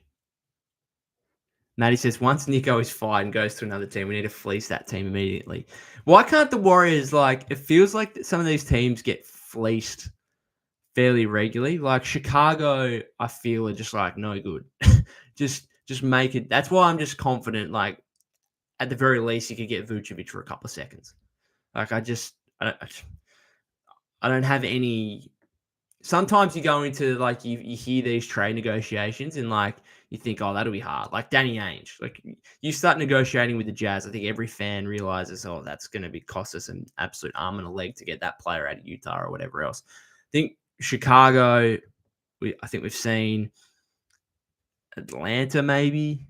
Matty says, once Nico is fired and goes to another team, we need to fleece that team immediately. Why can't the Warriors, it feels like some of these teams get fleeced fairly regularly. Like Chicago, I feel are just no good. just make it. That's why I'm just confident, at the very least, you could get Vucevic for a couple of seconds. I don't have any. Sometimes you go into you hear these trade negotiations and you think, oh, that'll be hard. Like Danny Ainge, you start negotiating with the Jazz. I think every fan realizes, oh, that's going to cost us an absolute arm and a leg to get that player out of Utah or whatever else. I think Chicago, I think we've seen Atlanta maybe.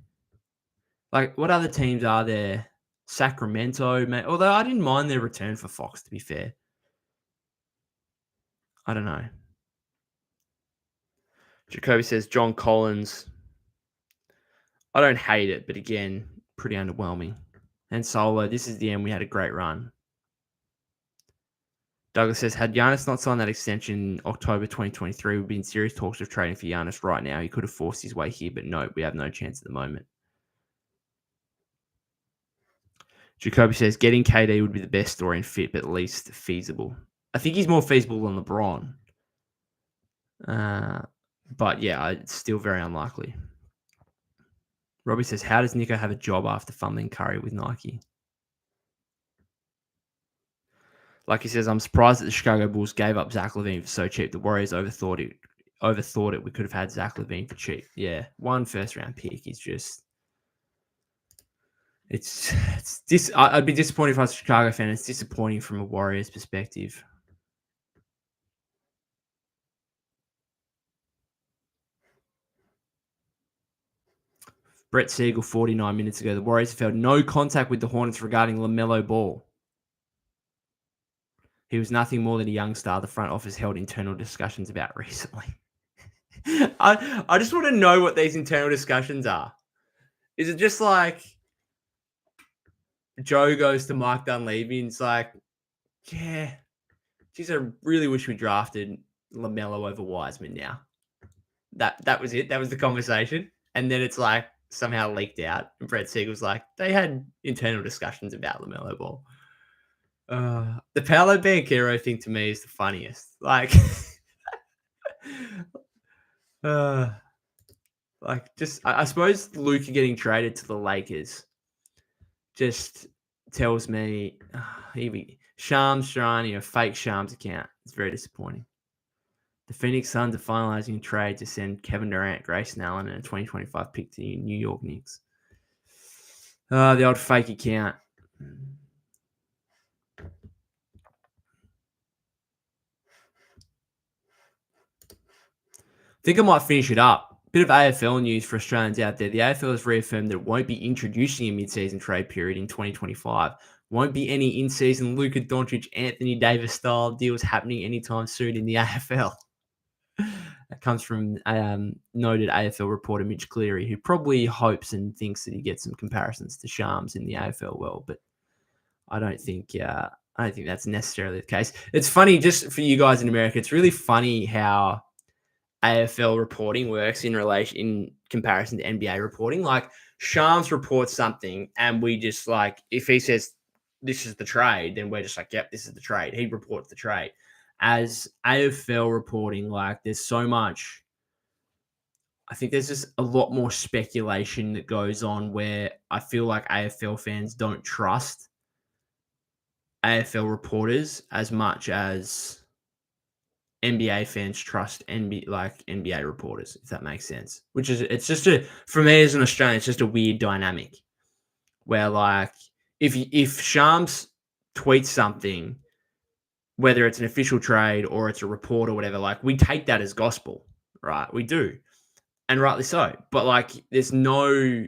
What other teams are there? Sacramento, although I didn't mind their return for Fox, to be fair. I don't know. Jacoby says John Collins. I don't hate it, but again, pretty underwhelming. And Solo, this is the end. We had a great run. Douglas says, had Giannis not signed that extension in October 2023, we'd be in serious talks of trading for Giannis right now. He could have forced his way here, but no, we have no chance at the moment. Jacoby says, getting KD would be the best story and fit, but at least feasible. I think he's more feasible than LeBron. But yeah, it's still very unlikely. Robbie says, how does Nico have a job after fumbling Curry with Nike? Like he says, I'm surprised that the Chicago Bulls gave up Zach LaVine for so cheap. The Warriors overthought it. We could have had Zach LaVine for cheap. Yeah, one first-round pick is just... I'd be disappointed if I was a Chicago fan. It's disappointing from a Warriors perspective. Brett Siegel, 49 minutes ago. The Warriors felt no contact with the Hornets regarding LaMelo Ball. He was nothing more than a young star the front office held internal discussions about recently. I just want to know what these internal discussions are. Is it just Joe goes to Mike Dunleavy and it's yeah, geez, I really wish we drafted LaMelo over Wiseman now. That was it. That was the conversation. And then it's like somehow leaked out. And Brett Siegel's like, they had internal discussions about LaMelo Ball. The Paolo Banchero thing to me is the funniest. Like, just I suppose Luka getting traded to the Lakers just tells me Shams trying, fake Shams account. It's very disappointing. The Phoenix Suns are finalizing a trade to send Kevin Durant, Grayson Allen, and a 2025 pick to the New York Knicks. The old fake account. I think I might finish it up. Bit of AFL news for Australians out there. The AFL has reaffirmed that it won't be introducing a mid-season trade period in 2025. Won't be any in-season Luka Doncic, Anthony Davis style deals happening anytime soon in the AFL. That comes from noted AFL reporter Mitch Cleary, who probably hopes and thinks that he gets some comparisons to Shams in the AFL world, but I don't think that's necessarily the case. It's funny, just for you guys in America, it's really funny how AFL reporting works in comparison to NBA reporting. Like, Shams reports something, and we just like, if he says this is the trade, then we're just like, yep, this is the trade. He reports the trade. As AFL reporting, like, there's so much. I think there's just a lot more speculation that goes on where I feel like AFL fans don't trust AFL reporters as much as NBA fans trust NBA reporters, if that makes sense. It's just for me as an Australian, it's just a weird dynamic where, like, if Shams tweets something, whether it's an official trade or it's a report or whatever, like, we take that as gospel, right? We do, and rightly so. But like, there's no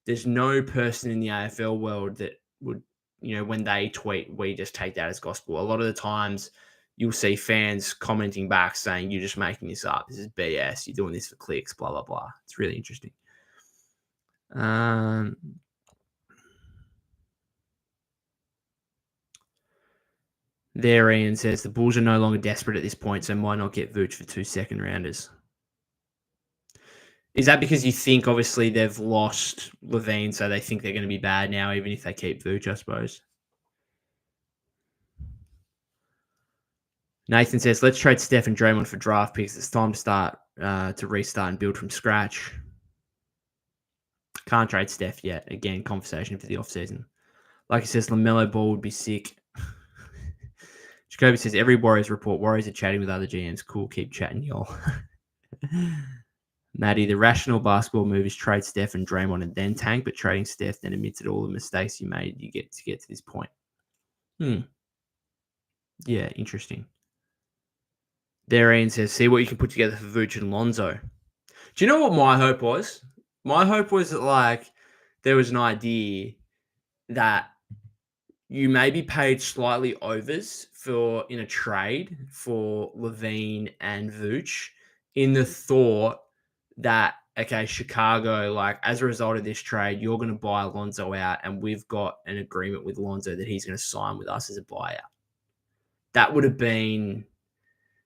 person in the AFL world that would, when they tweet, we just take that as gospel. A lot of the times you'll see fans commenting back saying, you're just making this up. This is BS. You're doing this for clicks, blah, blah, blah. It's really interesting. There, Ian says, the Bulls are no longer desperate at this point, so why not get Vooch for 2 second-rounders? Is that because you think, obviously, they've lost LaVine, so they think they're going to be bad now, even if they keep Vooch, I suppose? Nathan says, let's trade Steph and Draymond for draft picks. It's time to start to restart and build from scratch. Can't trade Steph yet. Again, conversation for the offseason. Like he says, LaMelo Ball would be sick. Jacoby says, every Warriors report, Warriors are chatting with other GMs. Cool, keep chatting, y'all. Maddie, the rational basketball move is trade Steph and Draymond and then tank, but trading Steph then admits that all the mistakes you made, you get to this point. Yeah, interesting. Ian says, see what you can put together for Vooch and Lonzo. Do you know what my hope was? My hope was that, like, there was an idea that you maybe paid slightly overs in a trade for LaVine and Vooch, in the thought that, okay, Chicago, like, as a result of this trade, you're going to buy Lonzo out, and we've got an agreement with Lonzo that he's going to sign with us as a buyout. That would have been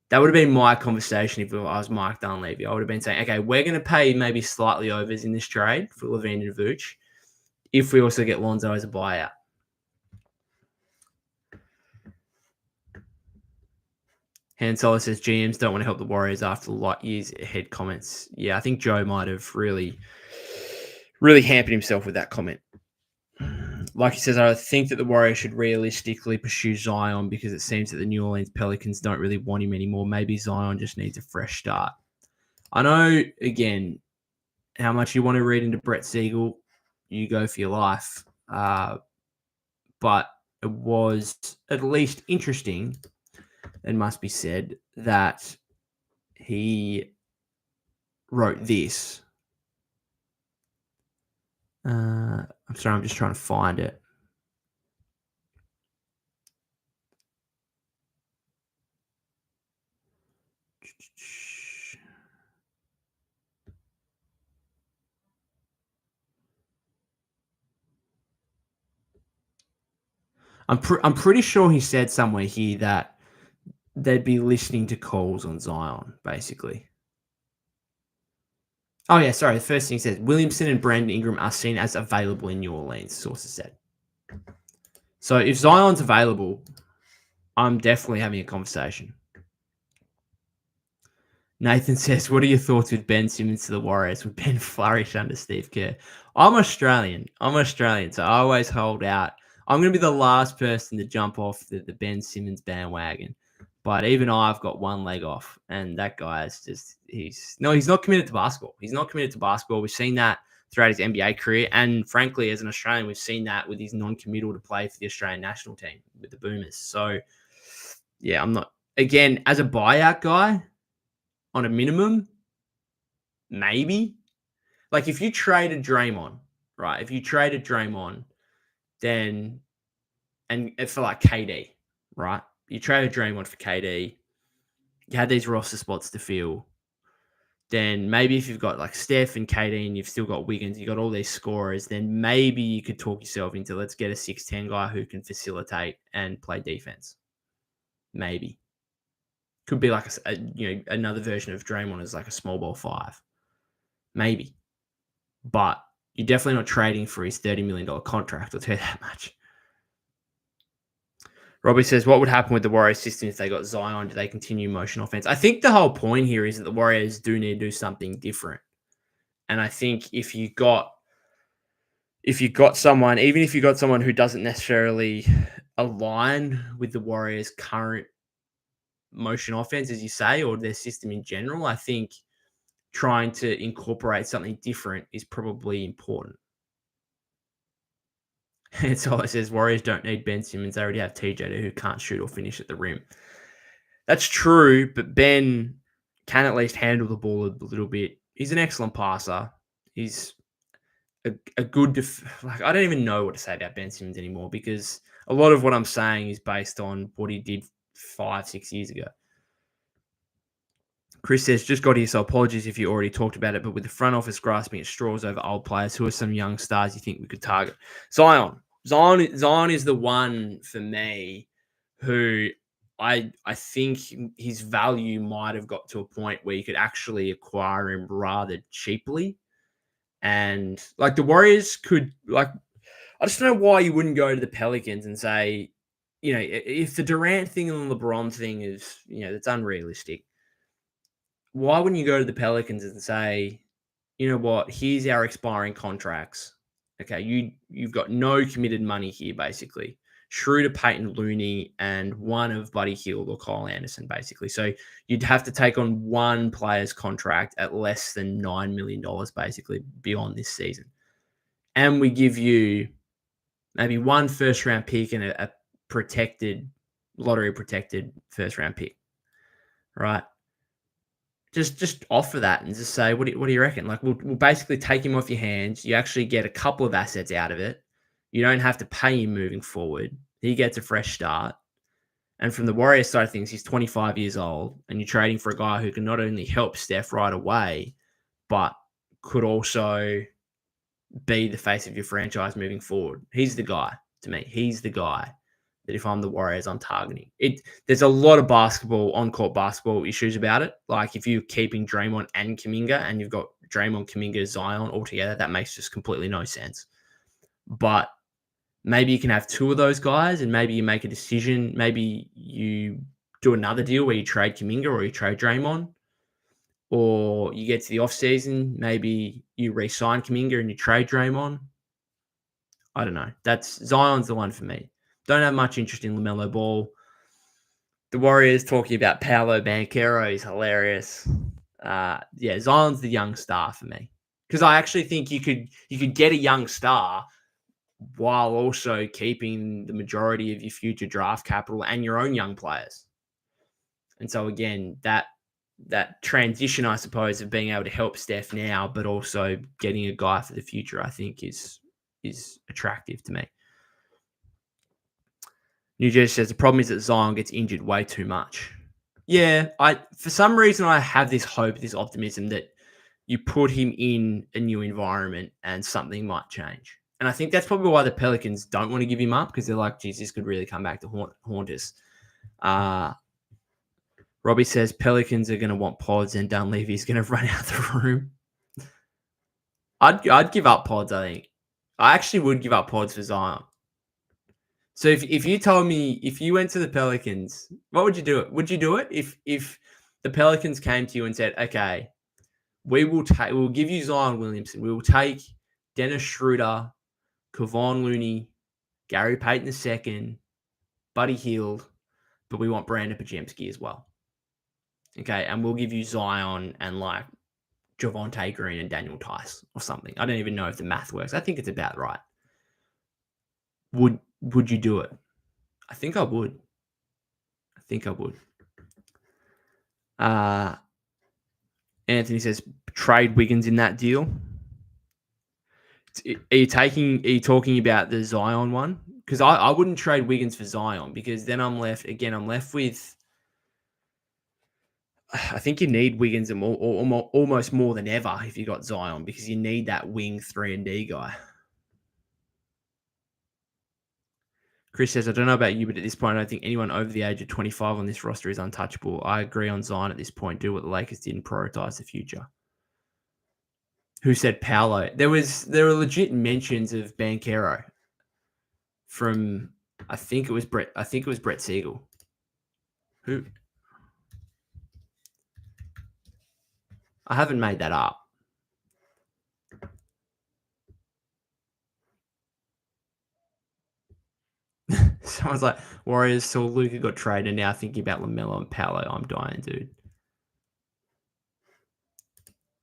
my conversation if I was Mike Dunleavy. I would have been saying, okay, we're going to pay maybe slightly overs in this trade for LaVine and Vooch if we also get Lonzo as a buyout. Han Solo says GMs don't want to help the Warriors after the light years ahead comments. Yeah, I think Joe might have really, really hampered himself with that comment. Like he says, I think that the Warriors should realistically pursue Zion because it seems that the New Orleans Pelicans don't really want him anymore. Maybe Zion just needs a fresh start. I know, again, how much you want to read into Brett Siegel. You go for your life. But it was at least interesting, it must be said, that he wrote this. I'm sorry, I'm just trying to find it. I'm pretty sure he said somewhere here that they'd be listening to calls on Zion, basically. Oh, yeah, sorry. The first thing says Williamson and Brandon Ingram are seen as available in New Orleans, sources said. So if Zion's available, I'm definitely having a conversation. Nathan says, what are your thoughts with Ben Simmons to the Warriors? Would Ben flourish under Steve Kerr? I'm Australian, so I always hold out. I'm going to be the last person to jump off the Ben Simmons bandwagon. But even I've got one leg off, and that guy is just, he's not committed to basketball. He's not committed to basketball. We've seen that throughout his NBA career. And frankly, as an Australian, we've seen that with his non-committal to play for the Australian national team with the Boomers. So, yeah, I'm not, again, as a buyout guy, on a minimum, maybe. Like if you traded Draymond, right? If you traded Draymond, then and for like KD, right? You traded Draymond for KD. You had these roster spots to fill. Then maybe if you've got like Steph and KD and you've still got Wiggins, you got all these scorers, then maybe you could talk yourself into let's get a 6'10" guy who can facilitate and play defense. Maybe. Could be like another version of Draymond as like a small ball 5. Maybe. But you're definitely not trading for his $30 million contract. I'll tell you that much. Robbie says, what would happen with the Warriors system if they got Zion? Do they continue motion offense? I think the whole point here is that the Warriors do need to do something different. And I think if you got someone, even if you got someone who doesn't necessarily align with the Warriors' current motion offense, as you say, or their system in general, I think trying to incorporate something different is probably important. And so it says Warriors don't need Ben Simmons. They already have TJ who can't shoot or finish at the rim. That's true, but Ben can at least handle the ball a little bit. He's an excellent passer. He's a good I don't even know what to say about Ben Simmons anymore because a lot of what I'm saying is based on what he did 5-6 years ago. Chris says, just got here, so apologies if you already talked about it, but with the front office grasping at straws over old players, who are some young stars you think we could target? Zion is the one for me who I think his value might have got to a point where you could actually acquire him rather cheaply. And like the Warriors could, like, I just don't know why you wouldn't go to the Pelicans and say, if the Durant thing and the LeBron thing is, that's unrealistic. Why wouldn't you go to the Pelicans and say, you know what, here's our expiring contracts. Okay, you've got no committed money here, basically. Schroeder, Peyton Looney, and one of Buddy Hield or Kyle Anderson, basically. So you'd have to take on one player's contract at less than $9 million, basically, beyond this season. And we give you maybe one first-round pick and a lottery-protected first-round pick, right? Just offer that and just say, what do you reckon? Like, we'll basically take him off your hands. You actually get a couple of assets out of it. You don't have to pay him moving forward. He gets a fresh start. And from the Warriors side of things, he's 25 years old, and you're trading for a guy who can not only help Steph right away, but could also be the face of your franchise moving forward. He's the guy to me. He's the guy that if I'm the Warriors, I'm targeting. There's a lot of on-court basketball issues about it. Like if you're keeping Draymond and Kuminga and you've got Draymond, Kuminga, Zion all together, that makes just completely no sense. But maybe you can have two of those guys and maybe you make a decision. Maybe you do another deal where you trade Kuminga or you trade Draymond. Or you get to the offseason, maybe you re-sign Kuminga and you trade Draymond. I don't know. Zion's the one for me. Don't have much interest in LaMelo Ball. The Warriors talking about Paolo Banchero is hilarious. Zion's the young star for me. Because I actually think you could get a young star while also keeping the majority of your future draft capital and your own young players. And so again, that transition, I suppose, of being able to help Steph now, but also getting a guy for the future, I think is attractive to me. New Jersey says the problem is that Zion gets injured way too much. Yeah, for some reason I have this hope, this optimism that you put him in a new environment and something might change. And I think that's probably why the Pelicans don't want to give him up because they're like, geez, this could really come back to haunt us. Robbie says Pelicans are going to want pods and Dunleavy's going to run out the room. I'd give up pods, I think. I actually would give up pods for Zion. So if you told me if you went to the Pelicans, what would you do it? Would you do it if the Pelicans came to you and said, okay, we'll give you Zion Williamson. We will take Dennis Schroeder, Kevon Looney, Gary Payton II, Buddy Hield, but we want Brandon Pajemski as well. Okay, and we'll give you Zion and like Javonte Green and Daniel Tice or something. I don't even know if the math works. I think it's about right. Would you do it? I think I would. Anthony says trade Wiggins in that deal. Are you talking about the Zion one? Because I wouldn't trade Wiggins for Zion because then I'm left with. I think you need Wiggins almost more than ever if you got Zion because you need that wing 3-and-D guy. Chris says, I don't know about you, but at this point, I don't think anyone over the age of 25 on this roster is untouchable. I agree on Zion at this point. Do what the Lakers did and prioritize the future. Who said Paolo? There were legit mentions of Banchero from I think it was Brett Siegel. Who? I haven't made that up. Someone's like, Warriors saw Luka got traded and now thinking about LaMelo and Paolo. I'm dying, dude.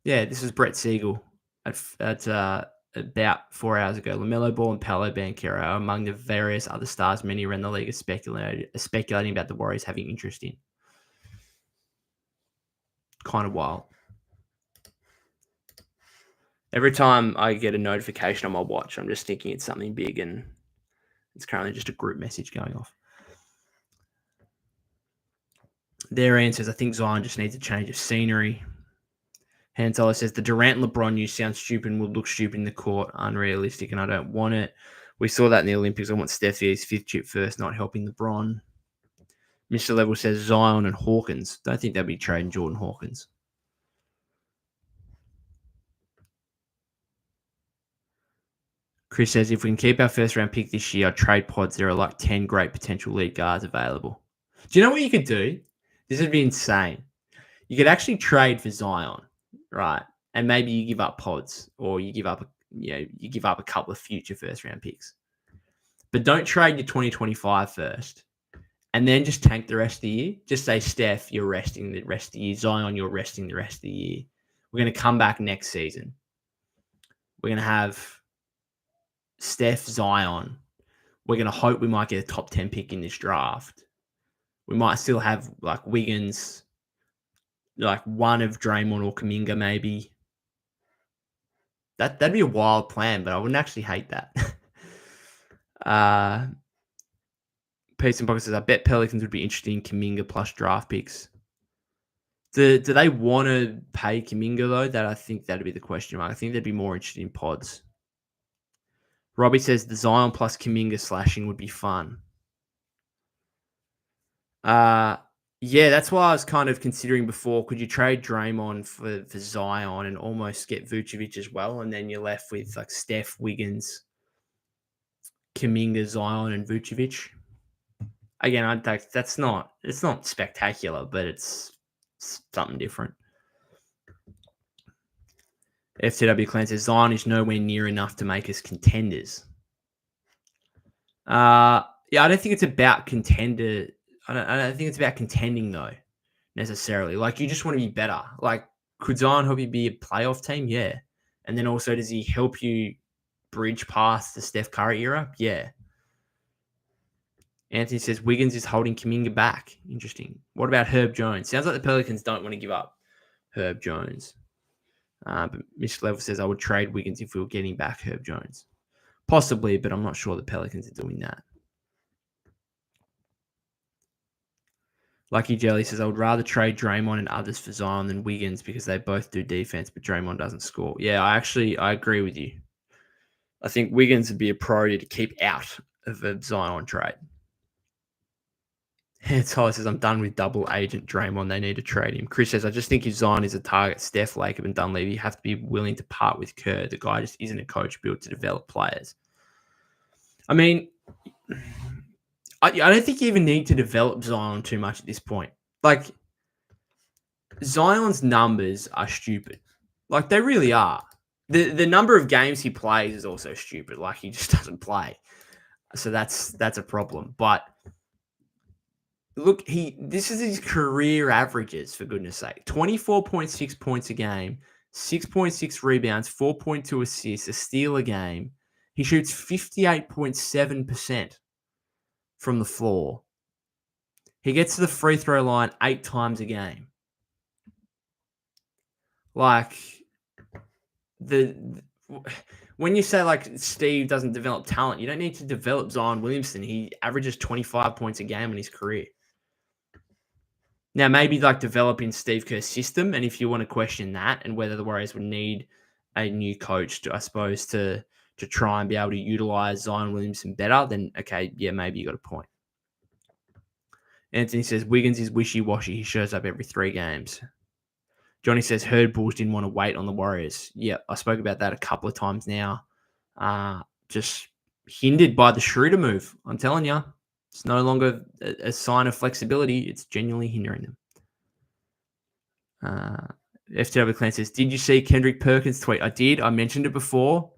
Yeah, this was Brett Siegel at about 4 hours ago. LaMelo Ball and Paolo Banchero are among the various other stars many around the league are speculating about the Warriors having interest in. Kind of wild. Every time I get a notification on my watch, I'm just thinking it's something big, and it's currently just a group message going off. Their answers, I think Zion just needs a change of scenery. Hansola says, the Durant LeBron news sounds stupid and would look stupid in the court, unrealistic, and I don't want it. We saw that in the Olympics. I want Steph to get his fifth chip first, not helping LeBron. Mr. Level says Zion and Hawkins. Don't think they'll be trading Jordan Hawkins. Chris says, if we can keep our first round pick this year, trade pods, there are like 10 great potential league guards available. Do you know what you could do? This would be insane. You could actually trade for Zion, right? And maybe you give up pods or you give up a couple of future first round picks. But don't trade your 2025 first. And then just tank the rest of the year. Just say, Steph, you're resting the rest of the year. Zion, you're resting the rest of the year. We're going to come back next season. We're going to have Steph, Zion. We're going to hope we might get a top 10 pick in this draft. We might still have like Wiggins, like one of Draymond or Kuminga maybe. That'd be a wild plan, but I wouldn't actually hate that. Peace and Pocket says, I bet Pelicans would be interested in Kuminga plus draft picks. Do they want to pay Kuminga, though? I think that'd be the question mark. I think they'd be more interested in pods. Robbie says the Zion plus Kuminga slashing would be fun. Yeah, that's why I was kind of considering before, could you trade Draymond for Zion and almost get Vucevic as well? And then you're left with like Steph, Wiggins, Kuminga, Zion, and Vucevic. Again, it's not spectacular, but it's something different. FTW Clan says Zion is nowhere near enough to make us contenders. Yeah, I don't think it's about contender. I don't think it's about contending though, necessarily. Like you just want to be better. Like could Zion help you be a playoff team? Yeah. And then also, does he help you bridge past the Steph Curry era? Yeah. Anthony says Wiggins is holding Kuminga back. Interesting. What about Herb Jones? Sounds like the Pelicans don't want to give up Herb Jones. But Mr. Level says I would trade Wiggins if we were getting back Herb Jones. Possibly, but I'm not sure the Pelicans are doing that. Lucky Jelly says I would rather trade Draymond and others for Zion than Wiggins because they both do defense, but Draymond doesn't score. Yeah, I agree with you. I think Wiggins would be a priority to keep out of a Zion trade. Tyler says, I'm done with double agent Draymond. They need to trade him. Chris says, I just think if Zion is a target, Steph, Lacob, and Dunleavy have to be willing to part with Kerr. The guy just isn't a coach built to develop players. I mean, I don't think you even need to develop Zion too much at this point. Like, Zion's numbers are stupid. Like, they really are. The number of games he plays is also stupid. Like, he just doesn't play. So that's a problem. But look, this is his career averages, for goodness sake. 24.6 points a game, 6.6 rebounds, 4.2 assists, a steal a game. He shoots 58.7% from the floor. He gets to the free throw line 8 times a game. Like, when you say, like, Steve doesn't develop talent, you don't need to develop Zion Williamson. He averages 25 points a game in his career. Now, maybe like developing Steve Kerr's system, and if you want to question that and whether the Warriors would need a new coach, I suppose, to try and be able to utilize Zion Williamson better, then okay, yeah, maybe you got a point. Anthony says Wiggins is wishy-washy. He shows up every 3 games. Johnny says Herd Bulls didn't want to wait on the Warriors. Yeah, I spoke about that a couple of times now. Just hindered by the Schroeder move. I'm telling you. It's no longer a sign of flexibility. It's genuinely hindering them. FTW Clan says, did you see Kendrick Perkins' tweet? I did. I mentioned it before.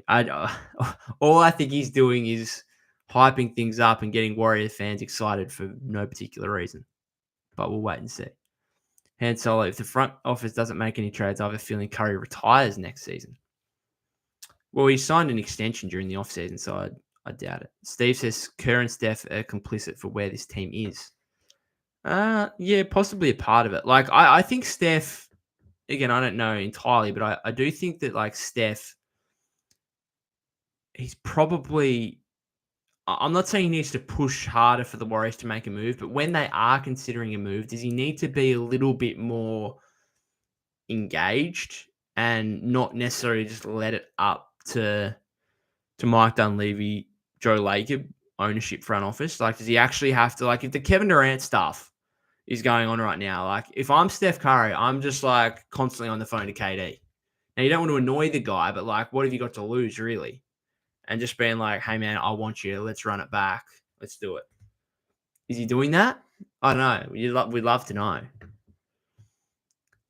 All I think he's doing is hyping things up and getting Warrior fans excited for no particular reason. But we'll wait and see. Han Solo, if the front office doesn't make any trades, I have a feeling Curry retires next season. Well, he signed an extension during the offseason, so I doubt it. Steve says Kerr and Steph are complicit for where this team is. Yeah, possibly a part of it. Like, I think Steph, again, I don't know entirely, but I do think that, like, Steph, he's probably, I'm not saying he needs to push harder for the Warriors to make a move, but when they are considering a move, does he need to be a little bit more engaged and not necessarily just let it up to Mike Dunleavy, Joe Lacob, ownership, front office? Like, does he actually have to, like, if the Kevin Durant stuff is going on right now, like, if I'm Steph Curry, I'm just, like, constantly on the phone to KD. Now, you don't want to annoy the guy, but, like, what have you got to lose, really? And just being like, hey, man, I want you. Let's run it back. Let's do it. Is he doing that? I don't know. We'd love to know.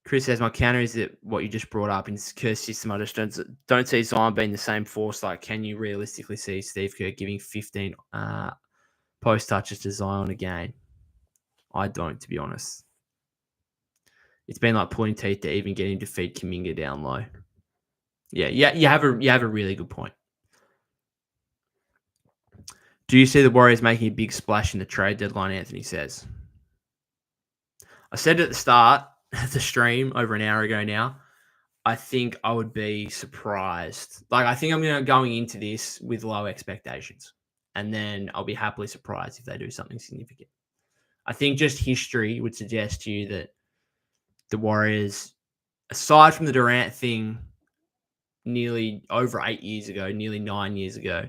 Chris says, my counter is that what you just brought up in Kerr's system, I just don't see Zion being the same force. Like, can you realistically see Steve Kerr giving 15 post touches to Zion again? I don't, to be honest. It's been like pulling teeth to even get him to feed Kuminga down low. Yeah, you have a really good point. Do you see the Warriors making a big splash in the trade deadline, Anthony says? I said at the start of the stream over an hour ago now, I think I would be surprised. Like, I think I'm going into this with low expectations, and then I'll be happily surprised if they do something significant. I think just history would suggest to you that the Warriors, aside from the Durant thing nearly over 8 years ago, nearly 9 years ago,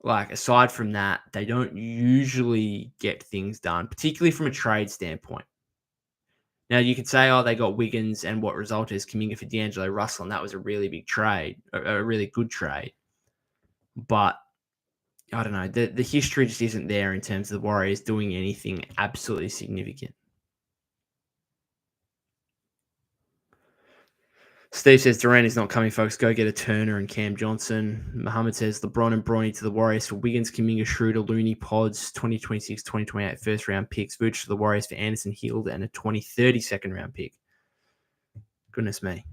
like, aside from that, they don't usually get things done, particularly from a trade standpoint. Now, you could say, oh, they got Wiggins, and what resulted is Kuminga for D'Angelo Russell, and that was a really big trade, a really good trade. But I don't know. The history just isn't there in terms of the Warriors doing anything absolutely significant. Steve says Durant is not coming, folks. Go get a Turner and Cam Johnson. Muhammad says LeBron and Bronny to the Warriors for Wiggins, Kuminga, Schroeder, Looney, Pods, 2026, 2028 first-round picks. Vooch to the Warriors for Anderson, Hield, and a 2030 second-round pick. Goodness me.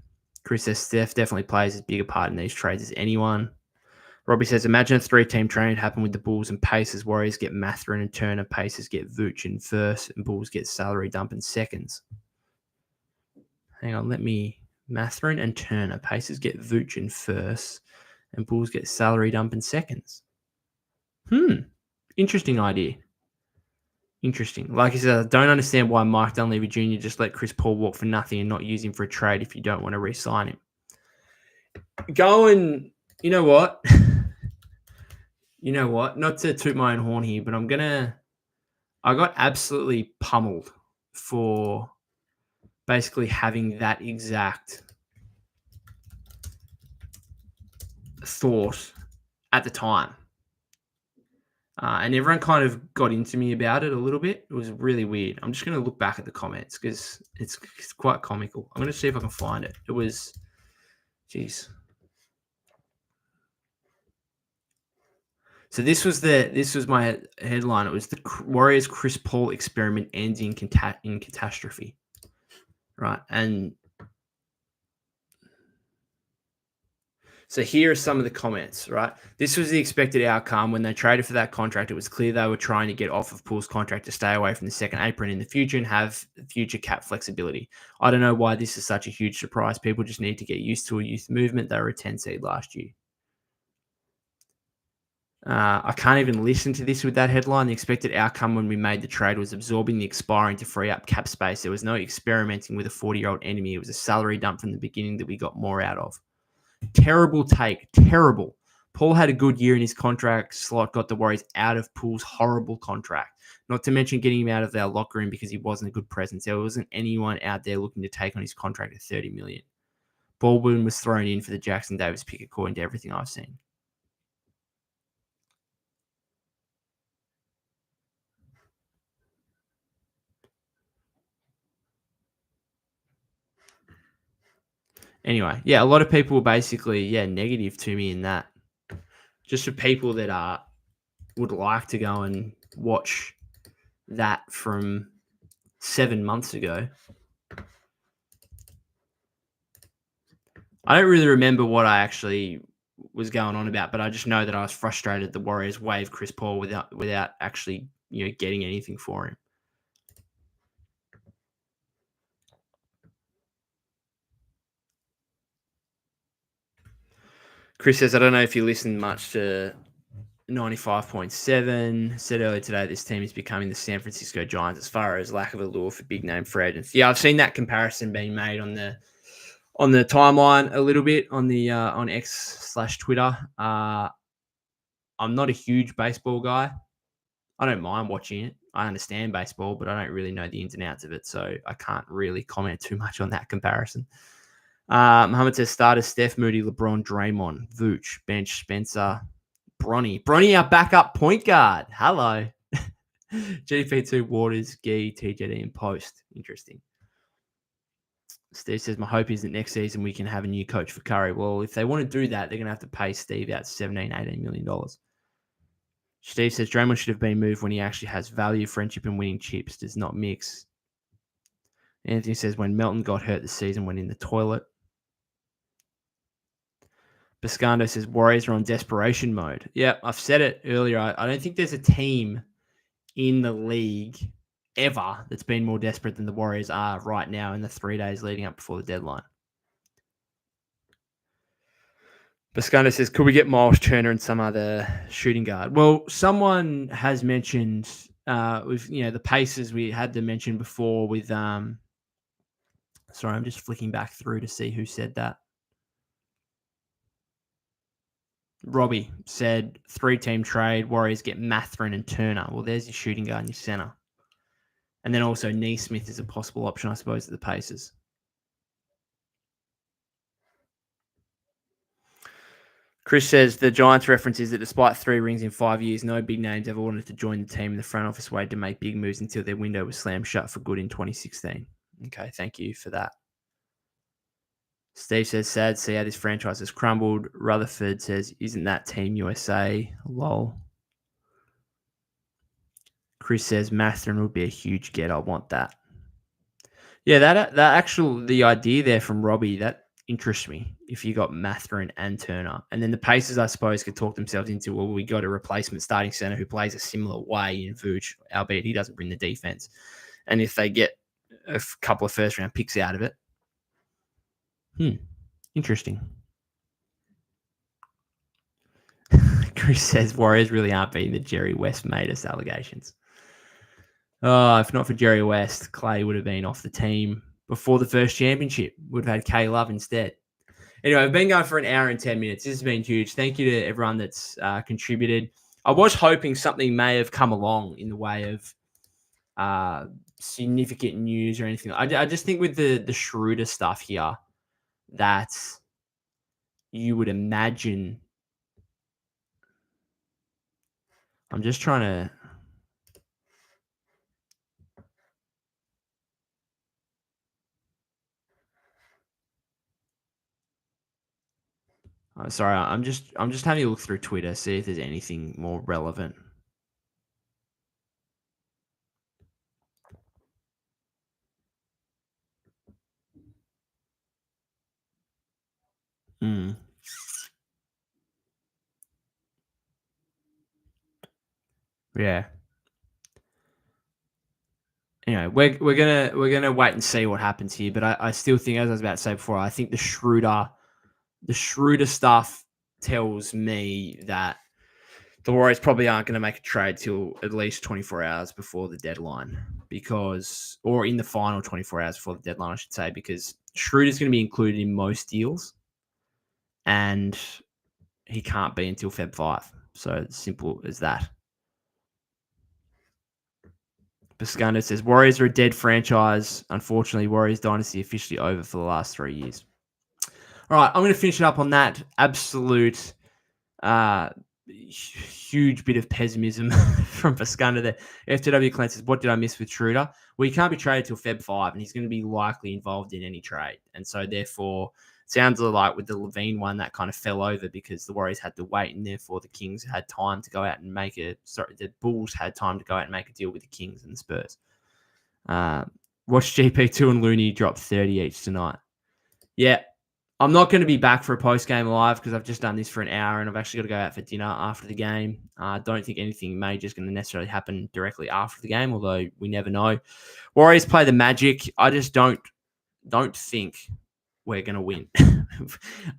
Chris says Steph definitely plays as big a part in these trades as anyone. Robbie says, imagine a 3-team trade happen with the Bulls and Pacers. Warriors get Mathurin and Turner. Pacers get Vooch in first, and Bulls get salary dump in seconds. Hang on, Mathurin and Turner. Pacers get Vooch in first, and Bulls get salary dump in seconds. Interesting idea. Interesting. Like I said, I don't understand why Mike Dunleavy Jr. just let Chris Paul walk for nothing and not use him for a trade if you don't want to re-sign him. You know what? Not to toot my own horn here, but I'm gonna I got absolutely pummeled for basically having that exact thought at the time. And everyone kind of got into me about it a little bit. It was really weird. I'm just going to look back at the comments because it's quite comical. I'm going to see if I can find it. It was, geez. So this was my headline. It was the Warriors Chris Paul experiment ends in catastrophe, right? And so here are some of the comments, right? This was the expected outcome when they traded for that contract. It was clear they were trying to get off of Poole's contract to stay away from the second apron in the future and have future cap flexibility. I don't know why this is such a huge surprise. People just need to get used to a youth movement. They were a 10 seed last year. I can't even listen to this with that headline. The expected outcome when we made the trade was absorbing the expiring to free up cap space. There was no experimenting with a 40-year-old enemy. It was a salary dump from the beginning that we got more out of. Terrible take. Terrible. Paul had a good year in his contract slot, got the Warriors out of Poole's horrible contract. Not to mention getting him out of their locker room because he wasn't a good presence. There wasn't anyone out there looking to take on his contract at $30 million. Baldwin was thrown in for the Jackson Davis pick according to everything I've seen. Anyway, yeah, a lot of people were basically, negative to me in that. Just for people that would like to go and watch that from 7 months ago. I don't really remember what I actually was going on about, but I just know that I was frustrated the Warriors waived Chris Paul without actually, getting anything for him. Chris says, I don't know if you listened much to 95.7. Said earlier today, this team is becoming the San Francisco Giants as far as lack of a lure for big name free agents. Yeah, I've seen that comparison being made on the timeline a little bit on the on X/Twitter. I'm not a huge baseball guy. I don't mind watching it. I understand baseball, but I don't really know the ins and outs of it, so I can't really comment too much on that comparison. Muhammad says starters Steph, Moody, LeBron, Draymond, Vooch, bench Spencer, Bronny. Bronny, our backup point guard. Hello. GP2, Waters, Gee, TJD, and Post. Interesting. Steve says, my hope is that next season we can have a new coach for Curry. Well, if they want to do that, they're going to have to pay Steve out $17, $18 million. Steve says, Draymond should have been moved when he actually has value, friendship, and winning chips. Does not mix. Anthony says, when Melton got hurt this season, went in the toilet. Biscando says, Warriors are on desperation mode. Yeah, I've said it earlier. I don't think there's a team in the league ever that's been more desperate than the Warriors are right now in the 3 days leading up before the deadline. Biscando says, could we get Miles Turner and some other shooting guard? Well, someone has mentioned with the Pacers we had to mention before with sorry, I'm just flicking back through to see who said that. Robbie said 3-team trade, Warriors get Mathurin and Turner. Well, there's your shooting guard and your center. And then also Neesmith is a possible option, I suppose, at the Pacers. Chris says the Giants reference is that despite 3 rings in 5 years, no big names ever wanted to join the team. The front office waited to make big moves until their window was slammed shut for good in 2016. Okay, thank you for that. Steve says, sad to see how this franchise has crumbled. Rutherford says, isn't that Team USA? Lol. Chris says, Mathurin would be a huge get. I want that. Yeah, the idea there from Robbie, that interests me. If you got Mathurin and Turner. And then the Pacers, I suppose, could talk themselves into, well, we got a replacement starting center who plays a similar way in Vooch, albeit he doesn't bring the defense. And if they get a couple of first-round picks out of it, interesting. Chris says Warriors really aren't beating the Jerry West made us allegations. If not for Jerry West, Clay would have been off the team before the first championship. Would have had K Love instead. Anyway, I've been going for an hour and 10 minutes. This has been huge. Thank you to everyone that's contributed. I was hoping something may have come along in the way of uh, significant news or anything. I just think with the Schroeder stuff here that you would imagine. I'm just trying to. Sorry, I'm just having a look through Twitter, see if there's anything more relevant. Yeah. Anyway, we're gonna wait and see what happens here. But I still think, as I was about to say before, I think the Schroeder stuff tells me that the Warriors probably aren't going to make a trade till at least 24 hours before the deadline, or in the final 24 hours before the deadline, I should say, because Schroeder's going to be included in most deals, and he can't be until Feb 5. So it's simple as that. Biscando says, Warriors are a dead franchise. Unfortunately, Warriors dynasty officially over for the last 3 years. All right, I'm going to finish it up on that absolute huge bit of pessimism from Biscando there. FTW Clan says, what did I miss with Schroeder? Well, he can't be traded till Feb 5, and he's going to be likely involved in any trade. And so, therefore, it sounds like with the LaVine one, that kind of fell over because the Warriors had to wait, and therefore the Kings had time to go out and the Bulls had time to go out and make a deal with the Kings and the Spurs. Watch GP2 and Looney drop 30 each tonight. Yeah. I'm not going to be back for a post-game live because I've just done this for an hour and I've actually got to go out for dinner after the game. I don't think anything major is going to necessarily happen directly after the game, although we never know. Warriors play the Magic. I just don't think we're going to win.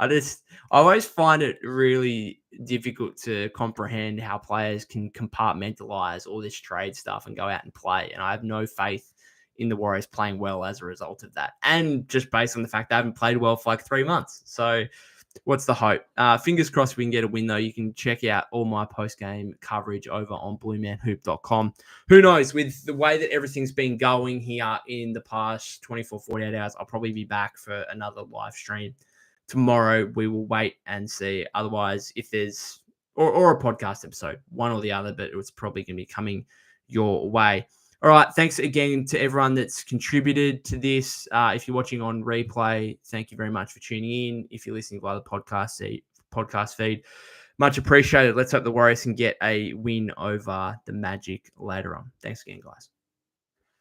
I always find it really difficult to comprehend how players can compartmentalize all this trade stuff and go out and play. And I have no faith in the Warriors playing well as a result of that. And just based on the fact they haven't played well for like 3 months. So what's the hope? Fingers crossed we can get a win, though. You can check out all my post-game coverage over on bluemanhoop.com. Who knows? With the way that everything's been going here in the past 24, 48 hours, I'll probably be back for another live stream tomorrow. We will wait and see. Otherwise, if there's... Or a podcast episode, one or the other, but it's probably going to be coming your way. All right. Thanks again to everyone that's contributed to this. If you're watching on replay, thank you very much for tuning in. If you're listening via the podcast feed, much appreciated. Let's hope the Warriors can get a win over the Magic later on. Thanks again, guys.